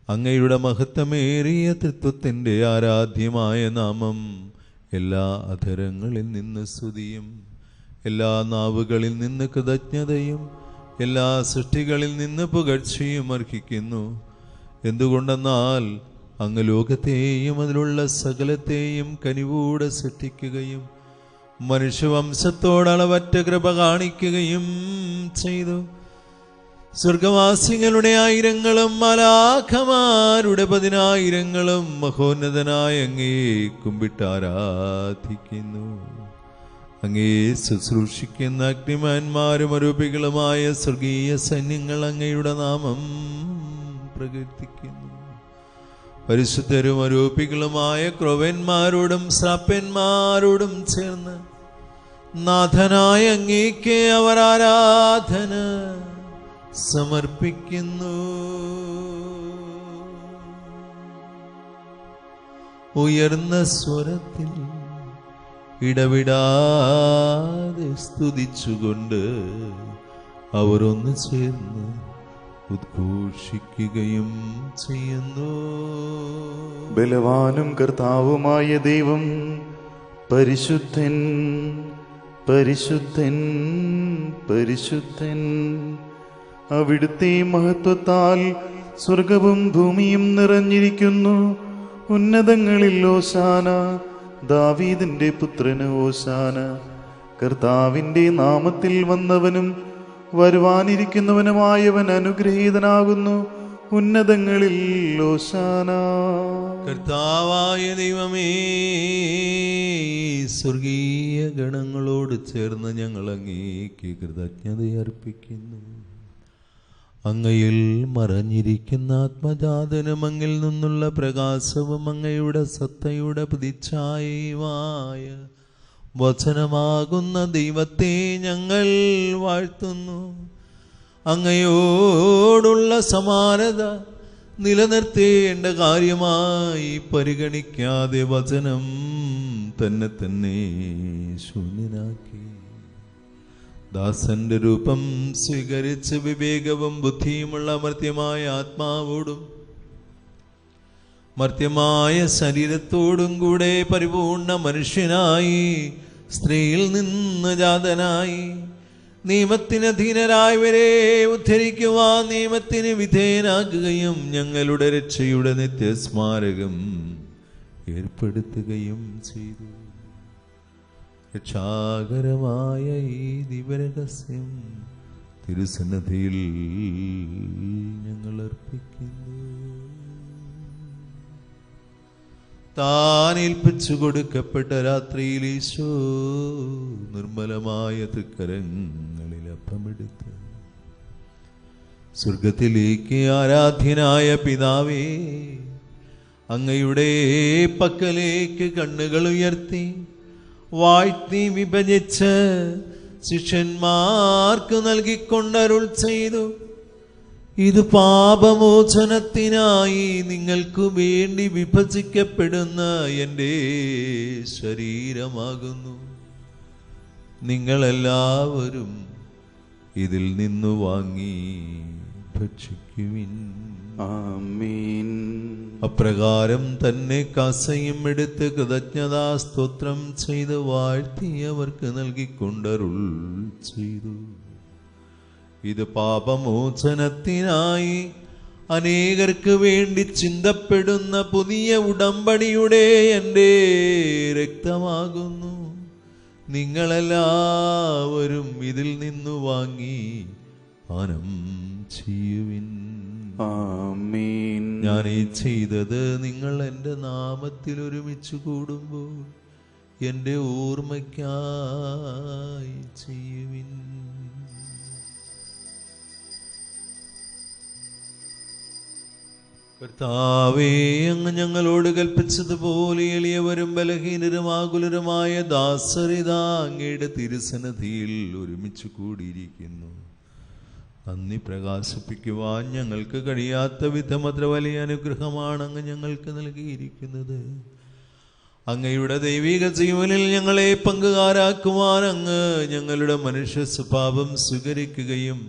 അങ്ങയുടെ മഹത്വമേറിയ തൃത്വത്തിൻ്റെ ആരാധ്യമായ നാമം എല്ലാ അധരങ്ങളിൽ നിന്ന് സ്തുതിയും എല്ലാ നാവുകളിൽ നിന്ന് കൃതജ്ഞതയും എല്ലാ സൃഷ്ടികളിൽ നിന്ന് പുകഴ്ചയും അർഹിക്കുന്നു. എന്തുകൊണ്ടെന്നാൽ അങ്ങ് ലോകത്തെയും അതിലുള്ള സകലത്തെയും കനിവൂടെ സൃഷ്ടിക്കുകയും മനുഷ്യവംശത്തോടളവറ്റ കൃപ കാണിക്കുകയും ചെയ്തു. സ്വർഗവാസികളുടെ ആയിരങ്ങളും മലാഖമാരുടെ 10,000 മഹോന്നതനായ അങ്ങേ കുമ്പിട്ട് ആരാധിക്കുന്നു. അങ്ങേ ശുശ്രൂഷിക്കുന്ന അഗ്നിമാന്മാരും അരൂപികളുമായ സ്വർഗീയ സൈന്യങ്ങൾ അങ്ങയുടെ നാമം പ്രകീർത്തിക്കുന്നു. പരിശുദ്ധരും അരൂപികളുമായ ക്രൊവന്മാരോടും ശ്രാപ്പന്മാരോടും ചേർന്ന് നാഥനായ അങ്ങേക്ക് അവർ ആരാധന സമർപ്പിക്കുന്നു. ഉയർന്ന സ്വരത്തിൽ ഇടവിടാതെ സ്തുതിച്ചുകൊണ്ട് അവർ ഒന്ന് ചേർന്ന് ഉദ്ഘോഷിക്കുകയും ചെയ്യുന്നു. ബലവാനും കർത്താവുമായ ദൈവം പരിശുദ്ധൻ, പരിശുദ്ധൻ, പരിശുദ്ധൻ. അവിടുത്തെ മഹത്വത്താൽ സ്വർഗവും ഭൂമിയും നിറഞ്ഞിരിക്കുന്നു. ഉന്നതങ്ങളിൽ ഓശാന, ദാവീദിന്റെ പുത്രന് ഓശാന. കർത്താവിന്റെ നാമത്തിൽ വന്നവനും വരുവാനിരിക്കുന്നവനുമായവൻ അനുഗ്രഹീതനാകുന്നു. ഉന്നതങ്ങളിൽ ഓശാന. കർത്താവായ ദൈവമേ, സ്വർഗീയ ഗണങ്ങളോട് ചേർന്ന് ഞങ്ങൾ അങ്ങേക്ക് കൃതജ്ഞതയർപ്പിക്കുന്നു. അങ്ങയിൽ മറഞ്ഞിരിക്കുന്ന ആത്മജാതനും അങ്ങിൽ നിന്നുള്ള പ്രകാശവും അങ്ങയുടെ സത്തയുടെ പ്രതിച്ഛായയുമായ വചനമാകുന്ന ദൈവത്തെ ഞങ്ങൾ വാഴ്ത്തുന്നു. അങ്ങയോടുള്ള സമാനത നിലനിർത്തേണ്ട കാര്യമായി പരിഗണിക്കാതെ വചനം തന്നെ ശൂന്യനാക്കി ദാസന്റെ രൂപം സ്വീകരിച്ച് വിവേകവും ബുദ്ധിയുമുള്ള മർത്യമായ ആത്മാവോടും മർത്യമായ ശരീരത്തോടും കൂടെ പരിപൂർണ മനുഷ്യനായി സ്ത്രീയിൽ നിന്ന് ജാതനായി നിയമത്തിന് അധീനരായവരെ ഉദ്ധരിക്കുവാൻ നിയമത്തിന് വിധേയനാക്കുകയും ഞങ്ങളുടെ രക്ഷയുടെ നിത്യസ്മാരകം ഏർപ്പെടുത്തുകയും ചെയ്തു. രക്ഷാകരമായ ഈ ദിവരഹസ്യം തിരുസന്നിധിയിൽ ഞങ്ങൾ അർപ്പിക്കുന്നു. താൻ ഏൽപ്പിച്ചു കൊടുക്കപ്പെട്ട രാത്രിയിൽ ഈശോ നിർമ്മലമായ തൃക്കരങ്ങളിൽ അപ്പമെടുത്ത് സ്വർഗത്തിലേക്ക് ആരാധ്യനായ പിതാവേ, അങ്ങയുടെ പക്കലേക്ക് കണ്ണുകൾ ഉയർത്തി വാഴ്ത്തി വിഭജിച്ച് ശിഷ്യന്മാർക്ക് നൽകിക്കൊണ്ടരുൾ ചെയ്തു. ഇത് പാപമോചനത്തിനായി നിങ്ങൾക്ക് വേണ്ടി വിഭജിക്കപ്പെടുന്ന എൻ്റെ ശരീരമാകുന്നു. നിങ്ങളെല്ലാവരും ഇതിൽ നിന്നു വാങ്ങി ഭക്ഷിക്കുവിൻ. ആമേൻ. അപ്രകാരം തന്നെ കാസയും എടുത്ത് കൃതജ്ഞതാ സ്തോത്രം ചെയ്ത് വാഴ്ത്തി അവർക്ക് നൽകിക്കൊണ്ടരുൾ ചെയ്തു. ഇത് പാപമോചനത്തിനായി അനേകർക്ക് വേണ്ടി ചിന്തപ്പെടുന്ന പുതിയ ഉടമ്പടിയുടെ എൻ്റെ രക്തമാകുന്നു. നിങ്ങളെല്ലാവരും ഇതിൽ നിന്നു വാങ്ങി പാനം ചെയ്യുവിൻ. ആമേൻ. ഞാൻ ഈ ചെയ്തത് നിങ്ങൾ എൻ്റെ നാമത്തിൽ ഒരുമിച്ച് കൂടുമ്പോൾ എൻ്റെ ഓർമ്മയ്ക്കായി ചെയ്യുവിൻ. കർത്താവേ, അങ്ങ് ഞങ്ങളോട് കൽപ്പിച്ചതുപോലെ എളിയവരും ബലഹീനരും ആകുലരുമായ ദാസരിതാ അങ്ങയുടെ തിരുസന്നിധിയിൽ ഒരുമിച്ച് കൂടിയിരിക്കുന്നു. നന്ദി പ്രകാശിപ്പിക്കുവാൻ ഞങ്ങൾക്ക് കഴിയാത്ത വിധം അത്ര വലിയ അനുഗ്രഹമാണ് അങ്ങ് ഞങ്ങൾക്ക് നൽകിയിരിക്കുന്നത്. അങ്ങയുടെ ദൈവിക ജീവനിൽ ഞങ്ങളെ പങ്കുകാരാക്കുവാൻ അങ്ങ് ഞങ്ങളുടെ മനുഷ്യ സ്വഭാവം സ്വീകരിക്കുകയും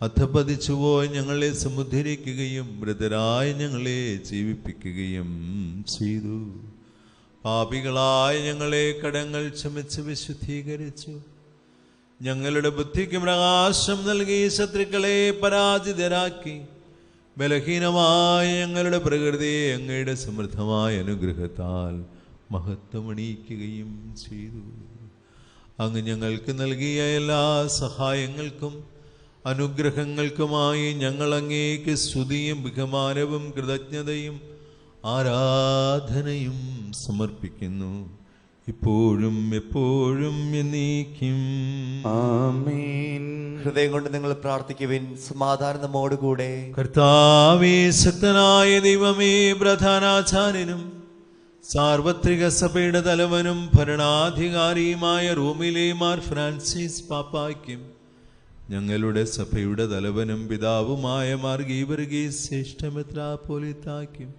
അധപതിച്ചുപോയി ഞങ്ങളെ സമുദ്ധരിക്കുകയും മൃതരായ ഞങ്ങളെ ജീവിപ്പിക്കുകയും ചെയ്തു. പാപികളായ ഞങ്ങളെ കടങ്ങൾ ക്ഷമിച്ച് വിശുദ്ധീകരിച്ചു. ഞങ്ങളുടെ ബുദ്ധിക്ക് പ്രകാശം നൽകി ശത്രുക്കളെ പരാജിതരാക്കി. ബലഹീനമായ ഞങ്ങളുടെ പ്രകൃതിയെ അങ്ങയുടെ സമൃദ്ധമായ അനുഗ്രഹത്താൽ മഹത്വമണിയിക്കുകയും ചെയ്തു. അങ്ങ് ഞങ്ങൾക്ക് നൽകിയ എല്ലാ സഹായങ്ങൾക്കും അനുഗ്രഹങ്ങൾക്കുമായി ഞങ്ങൾ അങ്ങേക്ക് സ്തുതിയും ബഹുമാനവും കൃതജ്ഞതയും ആരാധനയും സമർപ്പിക്കുന്നു, ഇപ്പോഴും എപ്പോഴും എന്നേക്കും. ആമേൻ. ഹൃദയം കൊണ്ട് നിങ്ങൾ പ്രാർത്ഥിക്കുവിൻ. സമാധാനം നമ്മോടുകൂടെ. കർത്താവേ, ശക്തനായ ദൈവമേ, പ്രധാനാചാര്യനും സാർവത്രിക സഭയുടെ തലവനും ഭരണാധികാരിയുമായ റോമിലെ മാർ ഫ്രാൻസിസ് പാപ്പായ്ക്കും ഞങ്ങളുടെ സഭയുടെ തലവനും പിതാവുമായ മാർ ഗീവർഗീസ് ശ്രേഷ്ഠ മെത്രാപ്പോലീത്തായ്ക്കും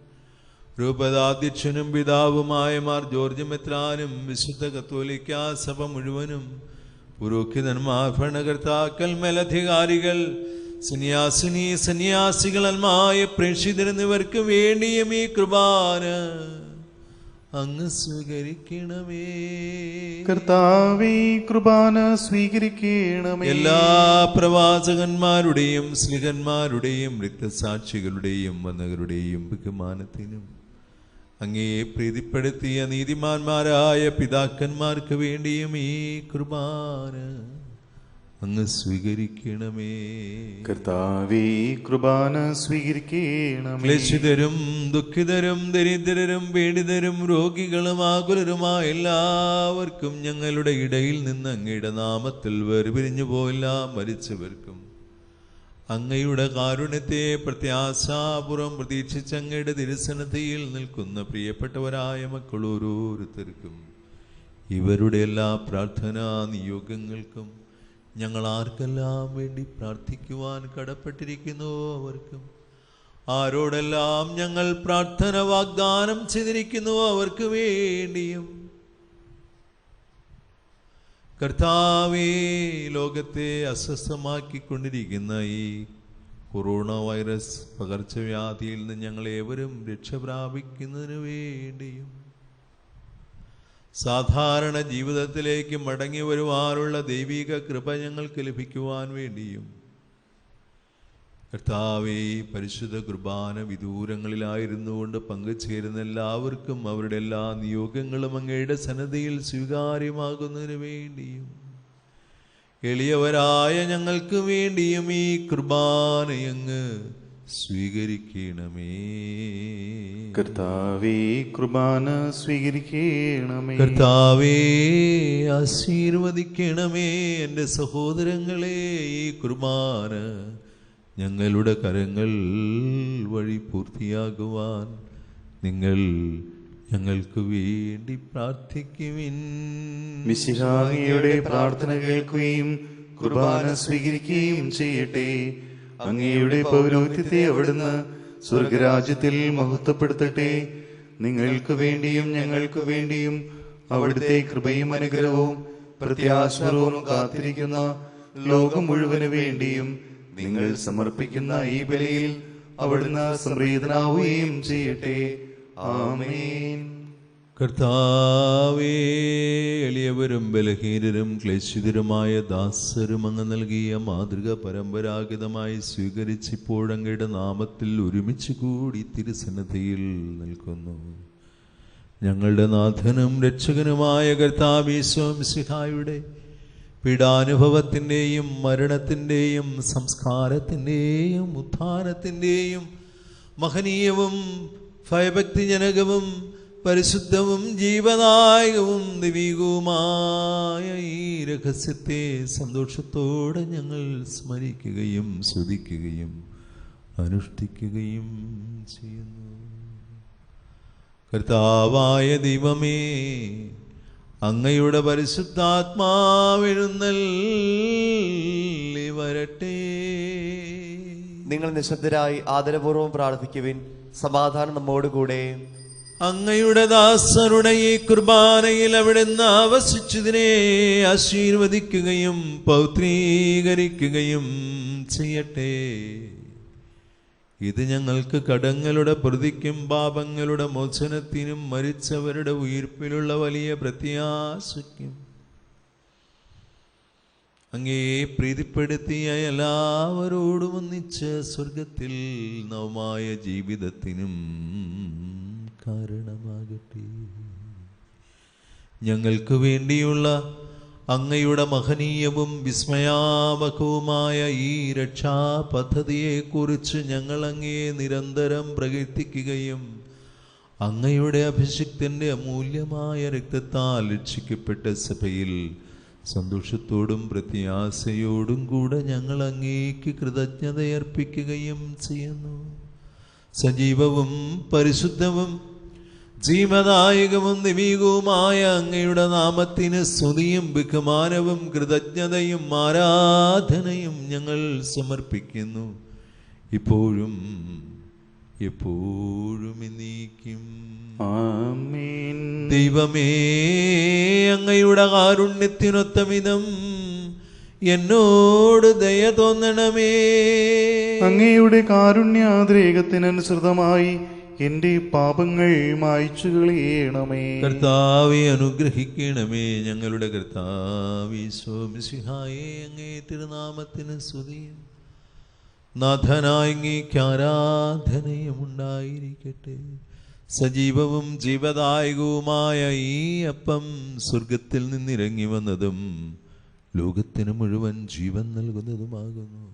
രൂപതാധ്യക്ഷനും പിതാവുമായ മാർ ജോർജ് മെത്രാനും വിശുദ്ധ കത്തോലിക്കാ സഭ മുഴുവനും പുരോഹിതന്മാർ, ഭരണകർത്താക്കൾ, മേലധികാരികൾ, സന്യാസികൾ, അൽമായ പ്രേക്ഷിതർ എന്നിവർക്ക് വേണ്ടിയും ഈ കുർബാന അങ്ങ് സ്വീകരിക്കണമേ. കർത്താവേ, കുർബാന സ്വീകരിക്കണമേ. എല്ലാ പ്രവാചകന്മാരുടെയും സ്ലിഹന്മാരുടെയും രക്തസാക്ഷികളുടെയും വന്നവരുടെയും ബഹുമാനത്തിനും അങ്ങേ പ്രീതിപ്പെടുത്തിയ നീതിമാന്മാരായ പിതാക്കന്മാർക്ക് വേണ്ടിയും ഈ കുർബാന അങ്ങ് സ്വീകരിക്കണമേ. കർത്താവേ, കുർബാന സ്വീകരിക്കണമേ. ക്ലേശിതരും ദുഃഖിതരും ദരിദ്രരും പീഡിതരും രോഗികളും ആകുലരുമായ എല്ലാവർക്കും ഞങ്ങളുടെ ഇടയിൽ നിന്ന് അങ്ങയുടെ നാമത്തിൽ വേർപിരിഞ്ഞു പോയില്ല മരിച്ചവർക്കും അങ്ങയുടെ കാരുണ്യത്തെ പ്രത്യാശാപൂർവം പ്രതീക്ഷിച്ച് അങ്ങയുടെ തിരുസന്നിധിയിൽ നിൽക്കുന്ന പ്രിയപ്പെട്ടവരായ മക്കൾ ഓരോരുത്തർക്കും ഇവരുടെ എല്ലാ പ്രാർത്ഥനാ നിയോഗങ്ങൾക്കും ഞങ്ങൾ ആർക്കെല്ലാം വേണ്ടി പ്രാർത്ഥിക്കുവാൻ കടപ്പെട്ടിരിക്കുന്നു അവർക്കും, ആരോടെല്ലാം ഞങ്ങൾ പ്രാർത്ഥന വാഗ്ദാനം ചെയ്തിരിക്കുന്നു അവർക്ക് വേണ്ടിയും, കർത്താവേ, ലോകത്തെ അസ്വസ്ഥമാക്കിക്കൊണ്ടിരിക്കുന്ന ഈ കൊറോണ വൈറസ് പകർച്ചവ്യാധിയിൽ നിന്ന് ഞങ്ങളേവരും രക്ഷ പ്രാപിക്കുന്നതിന് വേണ്ടിയും സാധാരണ ജീവിതത്തിലേക്ക് മടങ്ങി വരുവാനുള്ള ദൈവിക കൃപ ഞങ്ങൾക്ക് ലഭിക്കുവാൻ വേണ്ടിയും, കർത്താവേ, പരിശുദ്ധ കുർബാന വിദൂരങ്ങളിലായിരുന്നു കൊണ്ട് പങ്കുചേരുന്ന എല്ലാവർക്കും അവരുടെ എല്ലാ നിയോഗങ്ങളും അങ്ങയുടെ സന്നദ്ധിയിൽ സ്വീകാര്യമാകുന്നതിന് വേണ്ടിയും, എളിയവരായ ഞങ്ങൾക്ക് വേണ്ടിയും ഈ കുർബാനയങ്ങ് സ്വീകരിക്കണമേ. കർത്താവേ, കുർബാന സ്വീകരിക്കണമേ. കർത്താവേ, ആശീർവദിക്കണമേ. എൻ്റെ സഹോദരങ്ങളെ, ഈ കുർബാന ഞങ്ങളുടെ കരങ്ങൾ വഴി പൂർത്തിയാകുവാൻ നിങ്ങൾ ഞങ്ങൾക്ക് വേണ്ടി പ്രാർത്ഥിക്കുവിൻ. മിശിഹായുടെ പ്രാർത്ഥന കേൾക്കുകയും കുർബാന സ്വീകരിക്കുകയും ചെയ്യട്ടെ. അങ്ങയുടെ പൗരോഹിത്യത്തെ അവിടുന്ന് സ്വർഗരാജ്യത്തിൽ മഹത്വപ്പെടുത്തട്ടെ. നിങ്ങൾക്ക് വേണ്ടിയും ഞങ്ങൾക്ക് വേണ്ടിയും അവിടുത്തെ കൃപയും അനുഗ്രഹവും പ്രത്യാശപൂർവ്വം കാത്തിരിക്കുന്ന ലോകം മുഴുവന് വേണ്ടിയും നിങ്ങൾ സമർപ്പിക്കുന്ന ഈ ബലിയിൽ അവിടുന്ന് സംപ്രീതനാവുകയും ചെയ്യട്ടെ. ആമേൻ. കർത്താവേ, എളിയവരും ബലഹീനരും ക്ലേശിതരുമായ ദാസരും അങ്ങ് നൽകിയ മാതൃക പരമ്പരാഗതമായി സ്വീകരിച്ചിപ്പോഴങ്ങയുടെ നാമത്തിൽ ഒരുമിച്ച് കൂടി തിരുസന്നിധിയിൽ നിൽക്കുന്നു. ഞങ്ങളുടെ നാഥനും രക്ഷകനുമായ കർത്താവീശോ മിശിഹായുടെ പീഡാനുഭവത്തിൻ്റെയും മരണത്തിൻ്റെയും സംസ്കാരത്തിൻ്റെയും ഉത്ഥാനത്തിൻ്റെയും മഹനീയവും ഭയഭക്തിജനകവും പരിശുദ്ധവും ജീവദായകവും ദൈവികവുമായ ഈ രഹസ്യത്തെ സന്തോഷത്തോടെ ഞങ്ങൾ സ്മരിക്കുകയും സ്തുതിക്കുകയും അനുഷ്ഠിക്കുകയും ചെയ്യുന്നു. കർത്താവായ ദൈവമേ, അങ്ങയുടെ പരിശുദ്ധാത്മാവെഴുന്നള്ളി വരട്ടെ. നിങ്ങൾ നിശബ്ദരായി ആദരപൂർവ്വം പ്രാർത്ഥിക്കുവിൻ. സമാധാനം നമ്മോടുകൂടെ. അങ്ങയുടെ ദാസരുടെ ഈ കുർബാനയിൽ അവിടുന്ന് ആവസിച്ചതിനെ ആശീർവദിക്കുകയും പൗത്രീകരിക്കുകയും ചെയ്യട്ടെ. ഇത് ഞങ്ങൾക്ക് കടങ്ങളുടെ പ്രതിക്കും പാപങ്ങളുടെ മോചനത്തിനും മരിച്ചവരുടെ ഉയിർപ്പിലുള്ള വലിയ പ്രത്യാശയ്ക്കും അങ്ങേ പ്രീതിപ്പെടുത്തിയ എല്ലാവരോടും ഒന്നിച്ച് സ്വർഗത്തിൽ നവമായ ജീവിതത്തിനും കാരണമാകട്ടെ. ഞങ്ങൾക്ക് വേണ്ടിയുള്ള അങ്ങയുടെ മഹനീയവും വിസ്മയാവഹവുമായ ഈ രക്ഷാ പദ്ധതിയെക്കുറിച്ച് ഞങ്ങൾ അങ്ങയെ നിരന്തരം പ്രകീർത്തിക്കുകയും അങ്ങയുടെ അഭിഷിക്തന്റെ അമൂല്യമായ രക്തത്താൽ രക്ഷിക്കപ്പെട്ട സഭയിൽ സന്തോഷത്തോടും പ്രത്യാശയോടും കൂടെ ഞങ്ങൾ അങ്ങേക്ക് കൃതജ്ഞതയർപ്പിക്കുകയും ചെയ്യുന്നു. സജീവവും പരിശുദ്ധവും ജീവദായകവും ദൈവികവുമായ അങ്ങയുടെ നാമത്തിന് സ്തുതിയും ബഹുമാനവും കൃതജ്ഞതയും ആരാധനയും ഞങ്ങൾ സമർപ്പിക്കുന്നു, ഇപ്പോഴും എപ്പോഴും എന്നേക്കും. ആമേൻ. ദൈവമേ, അങ്ങയുടെ കാരുണ്യത്തിനൊത്തമിതം എന്നോട് ദയ തോന്നണമേ. അങ്ങയുടെ കാരുണ്യാതിരേകത്തിനനുസൃതമായി എന്റെ പാപങ്ങൾ മായ്ച്ചു കളയണമേ. കർത്താവെ അനുഗ്രഹിക്കണമേ. ഞങ്ങളുടെ കർത്താവേ ഈശോ മിശിഹായേ, അങ്ങേ തിരുനാമത്തിന് സ്തുതിയും നാഥനായ അങ്ങേക്ക് ആരാധനയും ഉണ്ടായിരിക്കട്ടെ. സജീവവും ജീവദായകവുമായ ഈ അപ്പം സ്വർഗത്തിൽ നിന്നിറങ്ങി വന്നതും ലോകത്തിന് മുഴുവൻ ജീവൻ നൽകുന്നതുമാകുന്നു.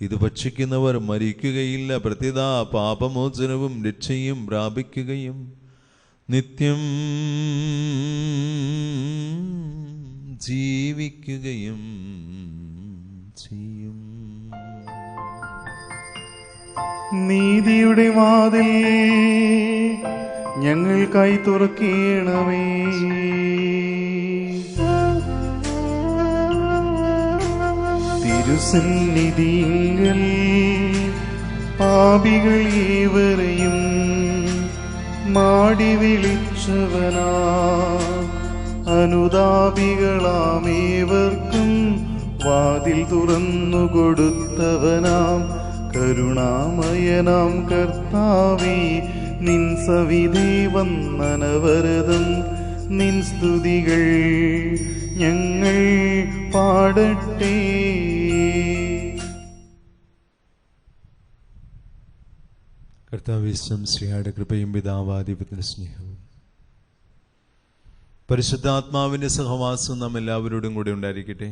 ഇത് ഭക്ഷിക്കുന്നവർ മരിക്കുകയില്ല, പ്രത്യുത പാപമോചനവും രക്ഷയും പ്രാപിക്കുകയും നിത്യം ജീവിക്കുകയും ചെയ്യും. നീതിയുടെ വാതിൽ ഞങ്ങൾക്കായി തുറക്കണമേ. തിരുസന്നിധിയിൽ പാപികൾ ഏവരെയും മാടി വിളിച്ചവനാ, അനുതാപികളാമേവർക്കും വാതിൽ തുറന്നു കൊടുത്തവനാം കരുണാമയനാം കർത്താവേ, നിൻ സവിധേ വന്ദനവരദം നിൻ സ്തുതികൾ ഞങ്ങൾ പാടട്ടെ. കർത്താവേ, ശ്രീയുടെ കൃപയും പിതാവാധിപത്യത്തിന്റെ സ്നേഹവും പരിശുദ്ധാത്മാവിന്റെ സഹവാസവും നാം എല്ലാവരോടും കൂടെ ഉണ്ടായിരിക്കട്ടെ,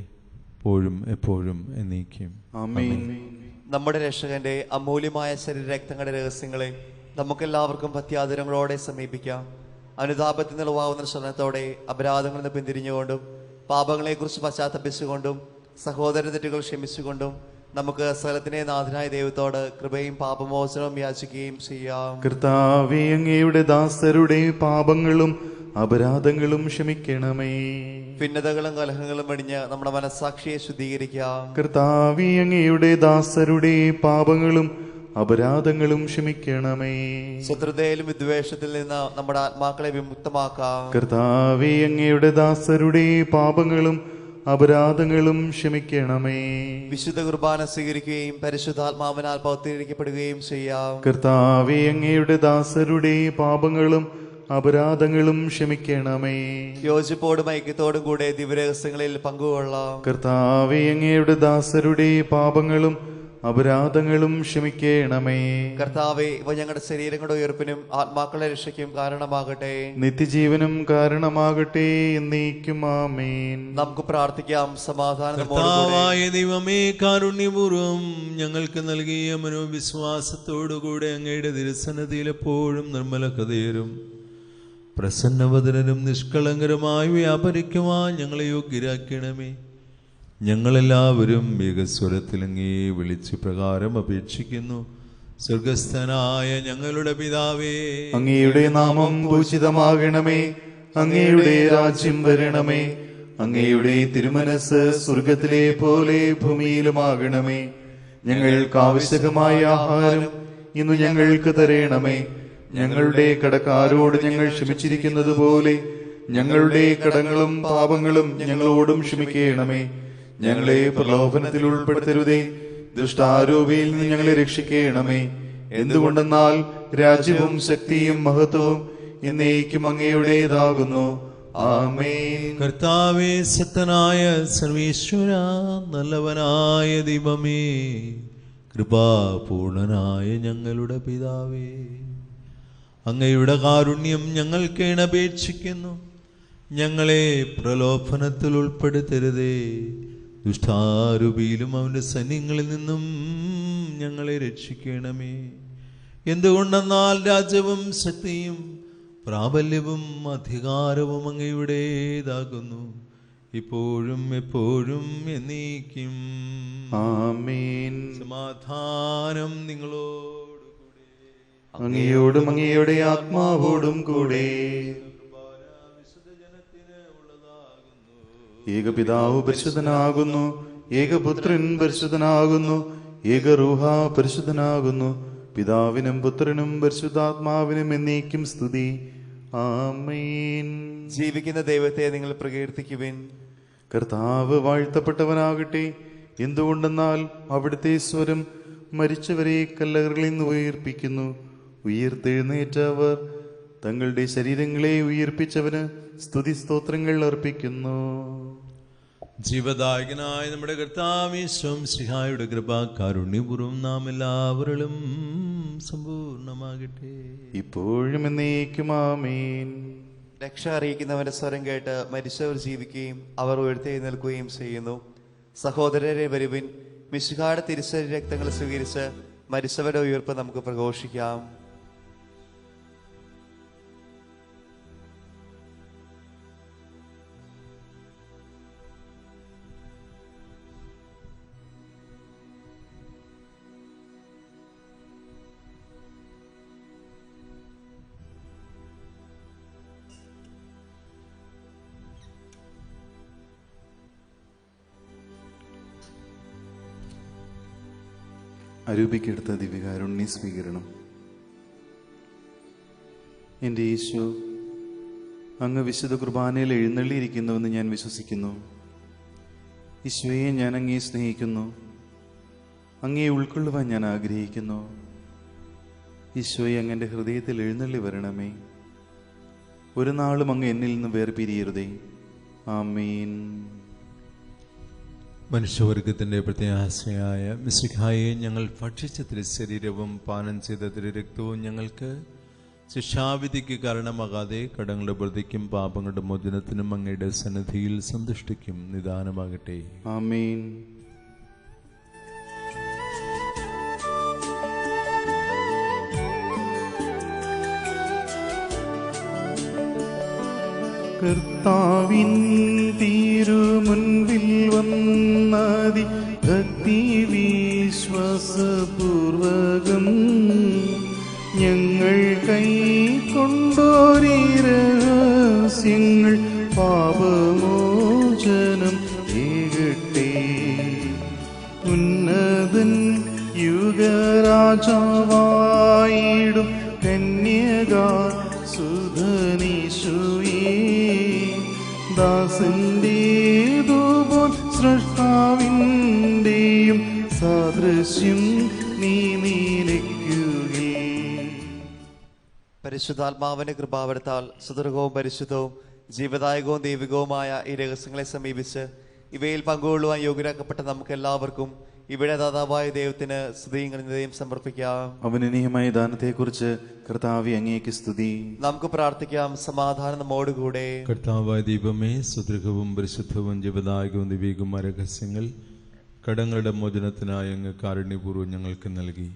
എപ്പോഴും എപ്പോഴും എന്നേക്കും. ആമേൻ. നമ്മുടെ രക്ഷകന്റെ അമൂല്യമായ ശരീരരക്തങ്ങളുടെ രഹസ്യങ്ങളെ നമുക്കെല്ലാവർക്കും ഭക്ത്യാദരങ്ങളോടെ സമീപിക്കാം. അനുതാപത്തിൽ നിലവാകുന്ന ശ്രമത്തോടെ അപരാധങ്ങളിൽ നിന്ന് പിന്തിരിഞ്ഞുകൊണ്ടും പാപങ്ങളെക്കുറിച്ച് പശ്ചാത്തപിച്ചുകൊണ്ടും സഹോദര തെറ്റുകൾ ക്ഷമിച്ചുകൊണ്ടും നമുക്ക് സകലത്തിനെ നാഥനായ ദൈവത്തോട് കൃപയും പാപമോചനവും യാചിക്കുകയും ചെയ്യാം. കർത്താവേ, അങ്ങയുടെ ദാസരുടെ പാപങ്ങളും അപരാധങ്ങളും ക്ഷമിക്കണമേ. ഭിന്നതകളും കലഹങ്ങളും വെടിഞ്ഞ് നമ്മുടെ മനസ്സാക്ഷിയെ ശുദ്ധീകരിക്കാം. കർത്താവേ, അങ്ങയുടെ ദാസരുടെ പാപങ്ങളും അപരാധങ്ങളും ക്ഷമിക്കണമേ. ശത്രുതയിലും വിദ്വേഷത്തിൽ നിന്ന് നമ്മുടെ ആത്മാക്കളെ വിമുക്തമാക്കാം. കർത്താവേ, അങ്ങയുടെ ദാസരുടെ പാപങ്ങളും അപരാധങ്ങളും ക്ഷമിക്കണമേ. വിശുദ്ധ കുർബാന സ്വീകരിക്കുകയും പരിശുദ്ധാത്മാവിനാൽ പൗത്രീകരിക്കപ്പെടുകയും ചെയ്യാം. കർത്താവേ, അങ്ങയുടെ ദാസരുടെ പാപങ്ങളും അപരാധങ്ങളും ക്ഷമിക്കണമേ. യോജിപ്പോടും ഐക്യത്തോടും കൂടെ ദിവ്യരഹസ്യങ്ങളിൽ പങ്കുകൊള്ളാം. കർത്താവേ, അങ്ങയുടെ ദാസരുടെ പാപങ്ങളും അപരാധങ്ങളും ക്ഷമിക്കണമേ. കർത്താവേ, ഇവ ഞങ്ങളുടെ ശരീരങ്ങളുടെ ഉയർപ്പിനും ആത്മാക്കളുടെ രക്ഷയ്ക്കും കാരണമാകട്ടെ, നിത്യജീവനും കാരണമാകട്ടെ എന്നേക്കും. ആമേൻ. നമുക്ക് പ്രാർത്ഥിക്കാം. സമാധാനം കർത്താവായ ദൈവമേ, കാരുണ്യപൂർവ്വം ഞങ്ങൾക്ക് നൽകിയ മനോവിശ്വാസത്തോടുകൂടെ അങ്ങയുടെ തിരുസന്നിധിയിൽ എപ്പോഴും നിർമ്മല ഹൃദയരും പ്രസന്നവദനരും നിഷ്കളങ്കരുമായി വ്യാപരിക്കുവാൻ ഞങ്ങളെ യോഗ്യരാക്കണമേ. ഞങ്ങളെല്ലാവരും ഏകസ്വരത്തിൽ അങ്ങേ വിളിച്ച് പ്രകാരം അപേക്ഷിക്കുന്നു. സ്വർഗസ്ഥനായ ഞങ്ങളുടെ പിതാവേ, അങ്ങയുടെ നാമം പൂജിതമാകണമേ. അങ്ങയുടെ രാജ്യം വരണമേ. അങ്ങയുടെ തിരുമനസ് സ്വർഗത്തിലെ പോലെ ഭൂമിയിലുമാകണമേ. ഞങ്ങൾക്ക് ആവശ്യകമായ ആഹാരം ഇന്ന് ഞങ്ങൾക്ക് തരണമേ. ഞങ്ങളുടെ കടക്കാരോട് ഞങ്ങൾ ക്ഷമിച്ചിരിക്കുന്നത് പോലെ ഞങ്ങളുടെ കടങ്ങളും പാപങ്ങളും ഞങ്ങളോടും ക്ഷമിക്കണമേ. ഞങ്ങളെ പ്രലോഭനത്തിൽ ഉൾപ്പെടുത്തരുതേ, ദുഷ്ടാരൂപിയിൽ നിന്ന് ഞങ്ങളെ രക്ഷിക്കണമേ. എന്തുകൊണ്ടെന്നാൽ രാജ്യവും ശക്തിയും മഹത്വവും എന്നേക്കും അങ്ങയുടേതാകുന്നു. ആമേൻ. കർത്താവേ, ശക്തനായ സർവീശ്വര, നല്ലവനായ ദൈവമേ, കൃപാപൂർണനായ ഞങ്ങളുടെ പിതാവേ, അങ്ങയുടെ കാരുണ്യം ഞങ്ങൾക്ക് അപേക്ഷിക്കുന്നു. ഞങ്ങളെ പ്രലോഭനത്തിൽ ഉൾപ്പെടുത്തരുതേ, ദുഷ്ടാരൂപിയിലും അവന്റെ സൈന്യങ്ങളിൽ നിന്നും ഞങ്ങളെ രക്ഷിക്കണമേ. എന്തുകൊണ്ടെന്നാൽ രാജ്യവും ശക്തിയും പ്രാബല്യവും അധികാരവും അങ്ങയുടേതാകുന്നു, ഇപ്പോഴും എപ്പോഴും എന്നേക്കും. ആമേൻ. സമാധാനം നിങ്ങളോടുകൂടെ. അങ്ങയോടും അങ്ങയുടെ ആത്മാവോടും കൂടെ. ഏകപിതാവ് പരിശുദ്ധനാകുന്നു, ഏകപുത്രൻ പരിശുദ്ധനാകുന്നു, ഏകറൂഹ പരിശുദ്ധനാകുന്നു. പിതാവിനും പുത്രനും പരിശുദ്ധാത്മാവിനും എന്നേക്കും സ്തുതി. ആമേൻ. ജീവിക്കുന്ന ദൈവത്തെ നിങ്ങൾ പ്രകീർത്തിക്കുവിൻ. കർത്താവ് വാഴ്ത്തപ്പെട്ടവനാകട്ടെ. എന്തുകൊണ്ടെന്നാൽ അവിടുത്തെ സ്വരം മരിച്ചവരെ കല്ലറകളിൽ നിന്ന് ഉയർപ്പിക്കുന്നു. ഉയർത്തെഴുന്നേറ്റവർ തങ്ങളുടെ ശരീരങ്ങളെ ഉയർപ്പിച്ചവന് സ്തുതി സ്തോത്രങ്ങൾ അർപ്പിക്കുന്നു. ജീവദായകനായ നമ്മുടെ കർത്താവീശ്വം ശ്രീഹായുടെ കൃപ കാരുണ്യപൂർവ്വം നാം എല്ലാവരിലും സമ്പൂർണ്ണമാകട്ടെ, ഇപ്പോഴും എന്നേക്കും. ആമേൻ. രക്ഷ അറിയിക്കുന്നവന്റെ സ്വരം കേട്ട് മരിച്ചവർ ജീവിക്കുകയും അവർ ഉയർത്തെഴുന്നേൽക്കുകയും ചെയ്യുന്നു. സഹോദരരെ വരുവിൻ, മിശിഹായുടെ തിരുശരീര രക്തങ്ങൾ സ്വീകരിച്ച് മരിച്ചവരുടെ ഉയർപ്പ് നമുക്ക് പ്രഘോഷിക്കാം. അരൂപിക്കെടുത്ത ദിവ്യകാരുണ്യ സ്വീകരണം. എൻ്റെ യേശു, അങ്ങ് വിശുദ്ധ കുർബാനയിൽ എഴുന്നള്ളിയിരിക്കുന്നുവെന്ന് ഞാൻ വിശ്വസിക്കുന്നു. ഈശോയെ, ഞാൻ അങ്ങയെ സ്നേഹിക്കുന്നു, അങ്ങയെ ഉൾക്കൊള്ളുവാൻ ഞാൻ ആഗ്രഹിക്കുന്നു. ഈശോയെ, അങ്ങ് എൻ്റെ ഹൃദയത്തിൽ എഴുന്നള്ളി വരണമേ. ഒരു നാളും അങ്ങ് എന്നിൽ നിന്ന് വേർപിരിയരുതേ. ആമേൻ. മനുഷ്യവർഗത്തിന്റെ പ്രത്യാശയായ മിശിഹായെ ഞങ്ങൾ ഭക്ഷിച്ച തിരുശരീരവും പാനം ചെയ്ത തിരുരക്തവും ഞങ്ങൾക്ക് ശിക്ഷാവിധിക്ക് കാരണമാകാതെ കടങ്ങളുടെ പ്രതിക്കും പാപങ്ങളുടെ മോചനത്തിനും അങ്ങയുടെ സന്നിധിയിൽ സന്തുഷ്ടിക്കും നിദാനമാകട്ടെ. ആമേൻ. കർത്താവിൻ തിരുമുൻപിൽ വന്നതി ഭക്തി വിശ്വാസപൂർവകം ഞങ്ങൾ കൈക്കൊണ്ടോരീ രഹസ്യങ്ങൾ പാപമോചനം ഏകട്ടെ. ഉന്നതൻ യുഗരാജാവായിടും കന്യകാ സുധനീശുയേ, ദാസന്റേതുപോൽ സൃഷ്ടാവിന്റെയും സാദൃശ്യം നീ നിലയ്ക്കുകേ. പരിശുദ്ധാത്മാവിന്റെ കൃപാവരത്താൽ സുദൃഢവും പരിശുദ്ധവും ജീവദായകവും ദൈവികവുമായ ഈ രഹസ്യങ്ങളെ സമീപിച്ച് ഇവയിൽ പങ്കുകൊള്ളുവാൻ യോഗ്യരാക്കപ്പെട്ട നമുക്ക് എല്ലാവർക്കും ഇവിടെ ദാതാവായ ദൈവത്തിന് സ്തുതിയും കൃതജ്ഞതയും സമർപ്പിക്കാം. അവനീയമായ ദാനത്തെക്കുറിച്ച് കർത്താവേ, അങ്ങേക്ക് സ്തുതി. നമുക്ക് പ്രാർത്ഥിക്കാം. സമാധാനം നമ്മോടുകൂടെ. കർത്താവായ ദൈവമേ, സുദൃഢവും പരിശുദ്ധവും ജീവദായകവും ദിവ്യവുമായ രഹസ്യങ്ങൾ കടങ്ങളുടെ മോചനത്തിനായി അങ്ങ് കാരുണ്യപൂർവ്വം ഞങ്ങൾക്ക് നൽകി.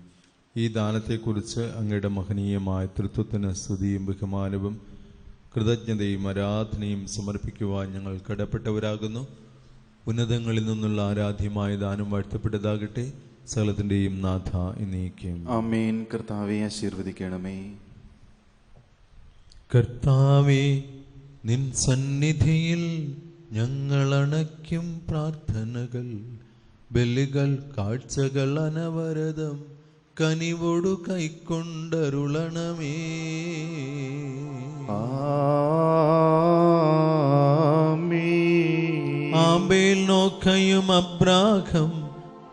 ഈ ദാനത്തെക്കുറിച്ച് അങ്ങയുടെ മഹനീയമായ തൃത്വത്തിന് സ്തുതിയും ബഹുമാനവും കൃതജ്ഞതയും ആരാധനയും സമർപ്പിക്കുവാൻ ഞങ്ങൾ കടപ്പെട്ടവരാകുന്നു. ഉന്നതങ്ങളിൽ നിന്നുള്ള ആരാധ്യമായ ദാനം വാഴ്ത്തപ്പെട്ടതാകട്ടെ. സകലത്തിന്റെയും നാഥ എന്നേക്കും. ആമേൻ. കർത്താവേ, ആശീർവദിക്കണമേ. കർത്താവേ, നിൻ സന്നിധിയിൽ ഞങ്ങളണയ്ക്കും പ്രാർത്ഥനകൾ, ബലികൾ, കാഴ്ചകൾ അനവരതം കനിവോടു കൈക്കൊണ്ടരുളണമേ. ആബേൽ നോക്കയും അബ്രാഹം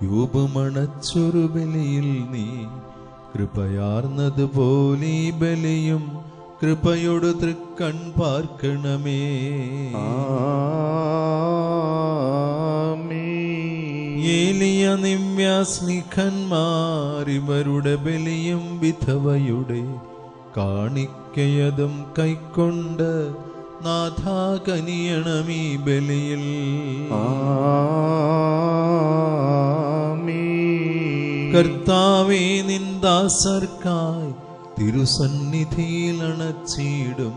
യോബുമണച്ചൊരു ബലിയിൽ നീ കൃപയാർന്നതുപോലെ ഈ ബലിയും കൃപയോട് തൃക്കൺ പാർക്കണമേ. ഏലിയ നിമ്യാസ്നിഖന്മാർ ഇവരുടെ ബലിയും വിധവയുടെ കാണിക്കയതും കൈക്കൊണ്ട് നാഥ കനിയണമീ ബലിയിൽ. കർത്താവേ, നിന്ദാസർക്കായി തിരുസന്നിധിയിൽ അണച്ചിടും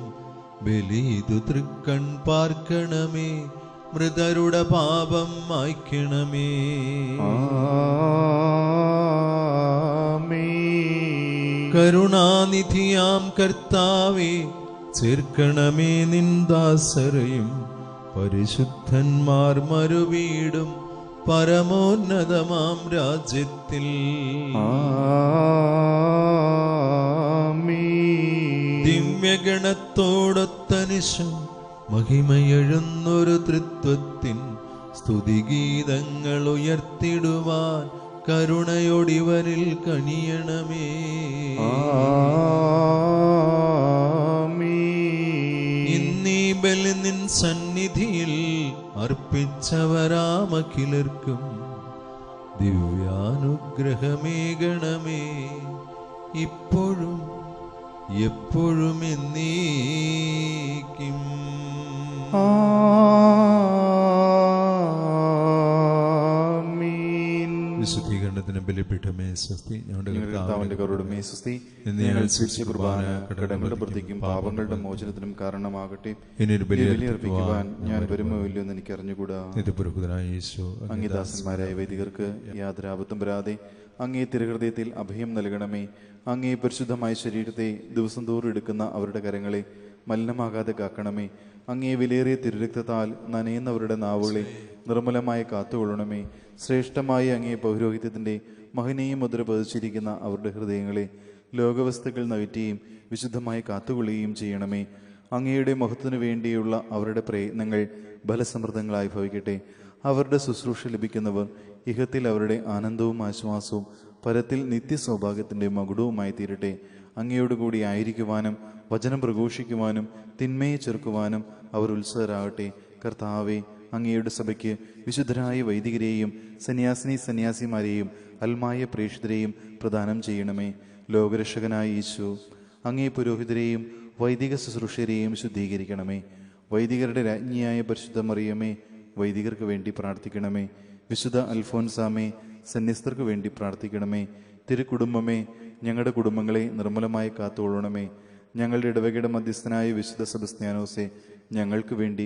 ബലിതു തൃക്കൺ പാർക്കണമേ. മൃതരുടെ പാപം മായ്ക്കണമേ. കരുണാനിധിയാം കർത്താവേ, ചേർക്കണമേ നിന്ദാസരെയും പരിശുദ്ധന്മാർ മരുവീടും പരമോന്നതമാം രാജ്യത്തിൽ. ദിവ്യഗണത്തോടൊത്തനിശം മഹിമയെഴുന്നൊരു തൃത്വത്തിൻ സ്തുതിഗീതങ്ങൾ ഉയർത്തിടുവാൻ കരുണയോടിവരിൽ കനിയണമേ. ഇന്നീ ബലി നിൻ സന്നിധിയിൽ അർപ്പിച്ചവരാമഖിലർക്കും ദിവ്യാനുഗ്രഹമേകണമേ. ഇപ്പോഴും എപ്പോഴും എന്നേക്കും. വിശുദ്ധീകരണത്തിന് ബലിപീഠമേ സ്വസ്തി. ഞങ്ങളുടെ കർത്താവിന്റെ കരുണമേ സ്വസ്തി. ഞങ്ങൾ സ്വീകരിച്ച കുർബാന കടങ്ങളുടെ പ്രതിക്കും പാപങ്ങളുടെ മോചനത്തിനും കാരണമാകട്ടെ. ഇനിയൊരു ബലി അർപ്പിക്കുവാൻ ഞാൻ വരുമോ ഇല്ലയോ എന്ന് എനിക്ക് അറിഞ്ഞുകൂടാ. നിത്യപുരോഹിതനായ യേശു, അംഗീദാസന്മാരായ വൈദികർക്ക് യാതൊരു ആപത്തും വരാതെ അങ്ങേ തിരുഹൃദയത്തിൽ അഭയം നൽകണമേ. അങ്ങേ പരിശുദ്ധമായ ശരീരത്തെ ദിവസം തോറും എടുക്കുന്ന അവരുടെ കരങ്ങളെ മലിനമാകാതെ കാക്കണമേ. അങ്ങേ വിലയേറിയ തിരുരക്തത്താൽ നനയുന്നവരുടെ നാവുകളെ നിർമ്മലമായി കാത്തുകൊള്ളണമേ. ശ്രേഷ്ഠമായ അങ്ങേ പൗരോഹിത്യത്തിൻ്റെ മഹനീയ മുദ്ര പതിച്ചിരിക്കുന്ന അവരുടെ ഹൃദയങ്ങളെ ലോകവസ്തുക്കൾ നകറ്റുകയും വിശുദ്ധമായി കാത്തുകൊള്ളുകയും ചെയ്യണമേ. അങ്ങയുടെ മഹത്വത്തിനു വേണ്ടിയുള്ള അവരുടെ പ്രയത്നങ്ങൾ ബലസമൃദ്ധങ്ങളായി ഭവിക്കട്ടെ. അവരുടെ ശുശ്രൂഷ ലഭിക്കുന്നവർ ഇഹത്തിൽ അവരുടെ ആനന്ദവും ആശ്വാസവും പരത്തിൽ നിത്യസൗഭാഗ്യത്തിൻ്റെ മകുടവുമായി തീരട്ടെ. അങ്ങയോടുകൂടി ആയിരിക്കുവാനും വചനം പ്രഘോഷിക്കുവാനും തിന്മയെ ചെറുക്കുവാനും അവർ ഉത്സുകരാകട്ടെ. കർത്താവെ, അങ്ങയുടെ സഭയ്ക്ക് വിശുദ്ധരായ വൈദികരെയും സന്യാസിമാരെയും അൽമായ പ്രേക്ഷിതരെയും പ്രദാനം ചെയ്യണമേ. ലോകരക്ഷകനായ യേശു, അങ്ങേ പുരോഹിതരെയും വൈദിക ശുശ്രൂഷരെയും ശുദ്ധീകരിക്കണമേ. വൈദികരുടെ രാജ്ഞിയായ പരിശുദ്ധ മറിയമേ, വൈദികർക്ക് വേണ്ടി പ്രാർത്ഥിക്കണമേ. വിശുദ്ധ അൽഫോൻസാമേ, സന്യസ്തർക്ക് വേണ്ടി പ്രാർത്ഥിക്കണമേ. തിരുക്കുടുംബമേ, ഞങ്ങളുടെ കുടുംബങ്ങളെ നിർമ്മലമായി കാത്തുകൊള്ളണമേ. ഞങ്ങളുടെ ഇടവകയുടെ മധ്യസ്ഥനായ വിശുദ്ധ സെബസ്ത്യാനോസെ, ഞങ്ങൾക്ക് വേണ്ടി